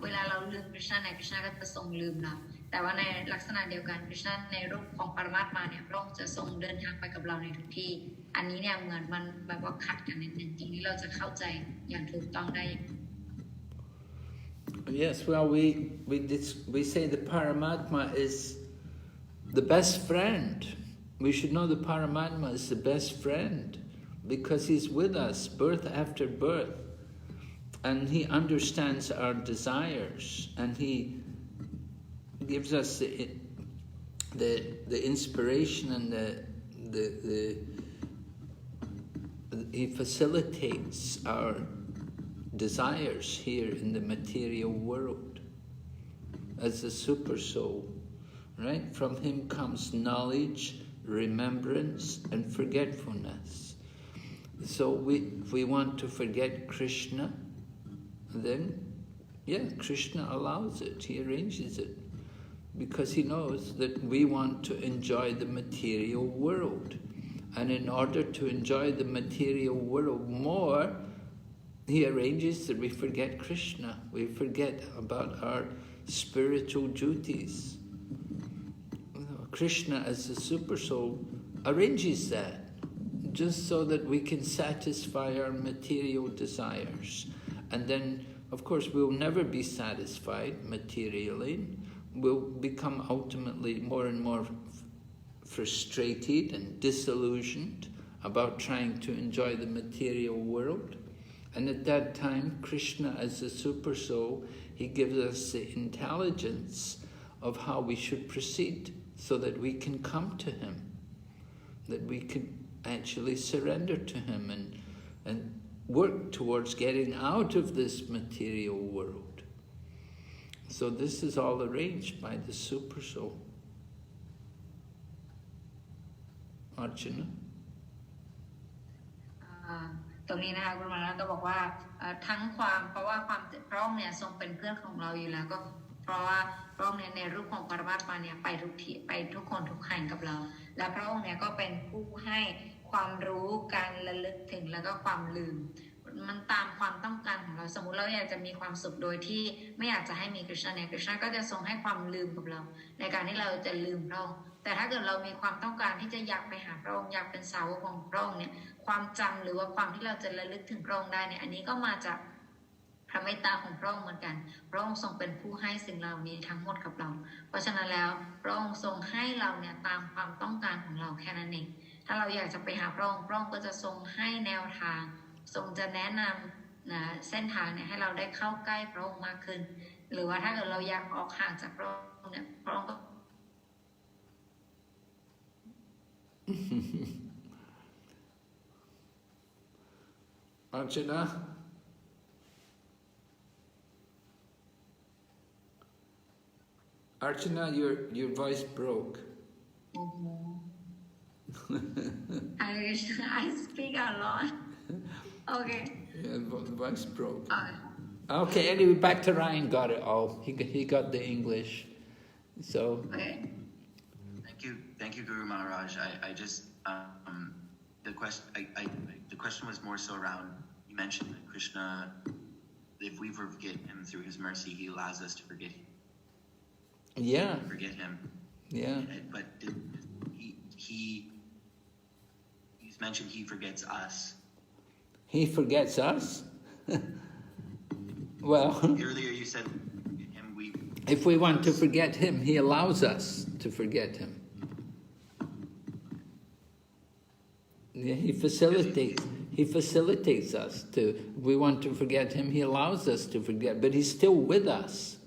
เวลาเราลืมคริชนาในคริชนาก็จะทรงลืมเราแต่ว่าในลักษณะเดียวกันคริชนาในรูปของปรมัตถ์มาเนี่ยพระองค์จะทรงเดินทางไปกับเราในทุกที่อันนี้เนี่ยเหมือนมันแบบว่าขัดกันนิดนึงตรงนี้เราจะเข้าใจอย่างถูกต้องได้ Yes, well, we say the Paramatma is the best friend. We should know the Paramatma is the best friend because he's with us birth after birth. And he understands our desires, and he gives us the inspiration and he facilitates our desires here in the material world as the super soul, right? From him comes knowledge, remembrance, and forgetfulness. So if we want to forget Krishna, then, Krishna allows it, he arranges it, because he knows that we want to enjoy the material world. And in order to enjoy the material world more, he arranges that we forget Krishna, we forget about our spiritual duties. Krishna as the super soul arranges that, just so that we can satisfy our material desires. And then, of course, we'll never be satisfied materially. We'll become ultimately more and more frustrated and disillusioned about trying to enjoy the material world. And at that time, Krishna as the super soul, he gives us the intelligence of how we should proceed so that we can come to him, that we can actually surrender to him and work towards getting out of this material world. So this is all arranged by the super soul. Archana? ตรงนี้นะคะคุณมาแล้วก็บอกว่าทั้งเพราะว่าความพระองค์เนี่ยทรงเป็นเพื่อนของเราอยู่แล้วก็เพราะว่าพระองค์เนี่ยในรูปของปรมัตถ์มาเนี่ยไปทุกที่ไปทุกคนทุกแห่งกับเราและพระองค์เนี่ยก็เป็นผู้ให้ความรู้การระลึกถึงแล้วก็ความลืมมันตามความต้องการของเราสมมุติเราอยากจะมีความสุขโดยที่ไม่อยากจะให้มีคริชนาเนี่ยคริชนาก็จะทรงให้ความลืมกับเราในการที่เราจะลืมพระองค์แต่ถ้าเกิดเรามีความต้องการที่จะอยากไปหาพระองค์อยากเป็นสาวกของพระองค์เนี่ยความจำหรือว่าความที่เราจะระลึกถึงพระองค์ได้เนี่ยอันนี้ก็มาจากพระเมตตาของพระองค์เหมือนกันพระองค์ทรงเป็นผู้ให้สิ่งเหล่านี้ทั้งหมดกับเราเพราะฉะนั้นแล้วพระองค์ทรงให้เราเนี่ยตามความต้องการของเราแค่นั้นเองถ้าเราอยากจะไปหาพระองค์ก็จะทรงให้แนวทางทรงจะแนะนำเส้นทางเนี่ยให้เราได้เข้าใกล้พระองค์มากขึ้น หรือว่าถ้าเกิดเราอยากออกห่างจากพระองค์เนี่ยพระองค์ก็ Archana? Archana, your voice broke. I speak a lot. Okay. Yeah, the voice broke. Okay. Okay, anyway, back to Ryan got it all. He got the English. So. Okay. Thank you, Guru Maharaj. I just the question was more so around. You mentioned that Krishna, if we forget him through his mercy, he allows us to forget him. Yeah. Forget him. Yeah. But he's mentioned he forgets us. He forgets us? Well, earlier you said him, if we want to forget him, he allows us to forget him. Yeah, he facilitates us to. If we want to forget him, he allows us to forget, but he's still with us.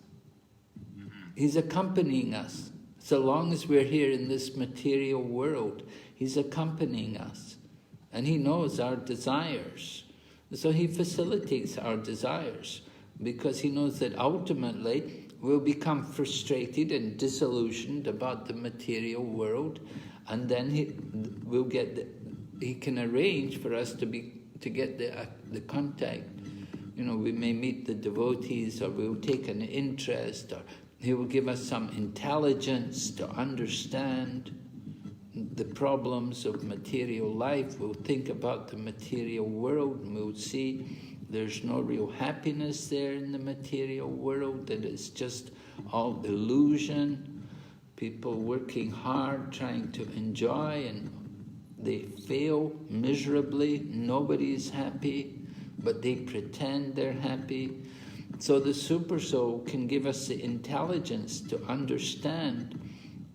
He's accompanying us. So long as we're here in this material world, he's accompanying us. And he knows our desires. So he facilitates our desires because he knows that ultimately we'll become frustrated and disillusioned about the material world, and then he can arrange for us to get the contact. You know, we may meet the devotees, or we'll take an interest, or he will give us some intelligence to understand the problems of material life. We'll think about the material world, and we'll see there's no real happiness there in the material world, that it's just all illusion. People working hard, trying to enjoy, and they fail miserably. Nobody's happy, but they pretend they're happy. So the Super Soul can give us the intelligence to understand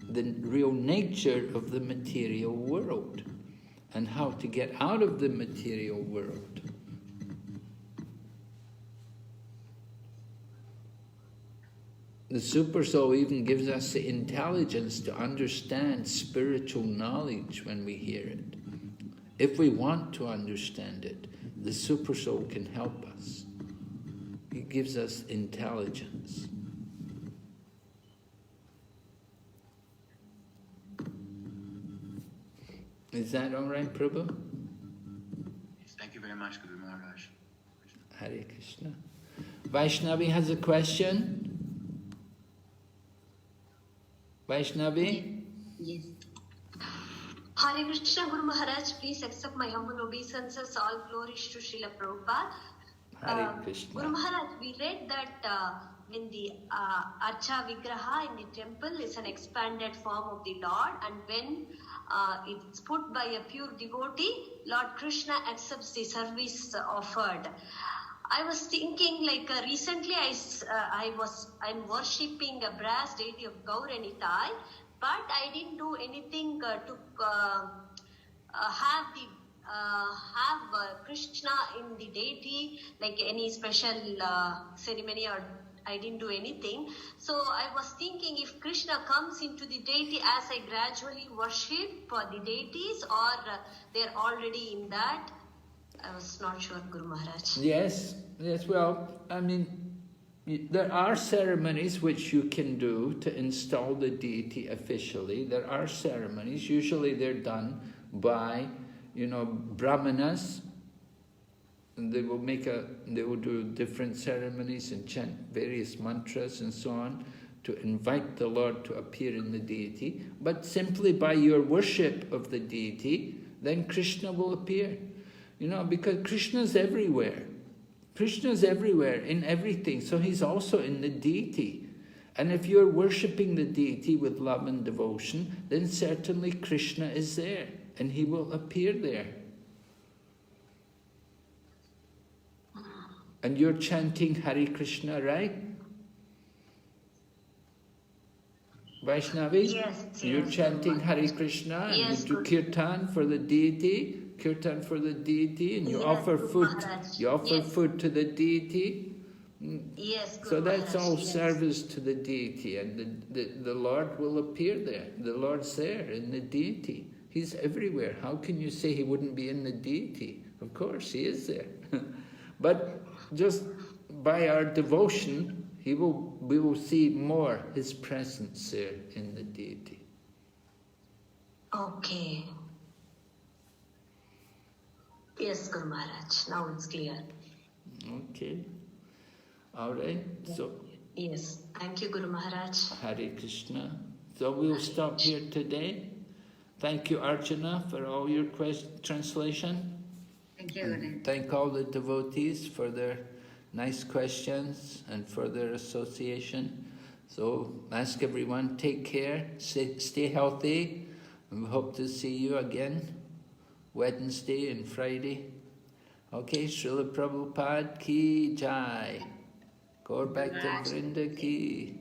the real nature of the material world and how to get out of the material world. The Super Soul even gives us the intelligence to understand spiritual knowledge when we hear it. If we want to understand it, the Super Soul can help us. He gives us intelligence. Is that all right, Prabhu? Yes, thank you very much, Guru Maharaj. Hare Krishna. Vaishnavi has a question. Vaishnavi? Yes. Hare Krishna, Guru Maharaj, please accept my humble obeisances. All glories to Srila Prabhupada. Hare Krishna. Guru Maharaj, we read that in the Archa Vigraha in the temple is an expanded form of the Lord, and when it's put by a pure devotee, Lord Krishna accepts the service offered. I was thinking, like recently I'm worshipping a brass deity of Eng-Thai, but I didn't do anything to have Krishna in the deity, like any special ceremony, or I didn't do anything. So I was thinking, if Krishna comes into the deity as I gradually worship the deities, or they're already in that. I was not sure, Guru Maharaj. Yes, well, I mean, there are ceremonies which you can do to install the deity officially. There are ceremonies, usually they're done by, brahmanas. And they will do different ceremonies and chant various mantras and so on to invite the Lord to appear in the deity. But simply by your worship of the deity, then Krishna will appear. Because Krishna's everywhere. Krishna's everywhere, in everything. So he's also in the deity. And if you're worshipping the deity with love and devotion, then certainly Krishna is there. And he will appear there. And you're chanting Hare Krishna, right? Vaishnavi? Yes. You're chanting Hare Krishna, yes, and you do kirtan for the deity. And you offer food. Maharaj. You offer food to the deity, Yes, Guru So that's Maharaj, all yes. service to the deity, and the Lord will appear there. The Lord's there in the deity. He's everywhere. How can you say he wouldn't be in the deity? Of course, he is there. But just by our devotion, we will see more his presence there in the deity. Okay. Yes, Guru Maharaj. Now it's clear. Okay. All right. So, Yes. Thank you, Guru Maharaj. Hare Krishna. So we'll stop here today. Thank you, Archana, for all your translation. Thank you, Guru. Thank all the devotees for their nice questions and for their association. So ask everyone, take care, stay healthy, and we hope to see you again Wednesday and Friday. Okay, Srila Prabhupada ki jai. Gaur Bhakta Vrinda ki.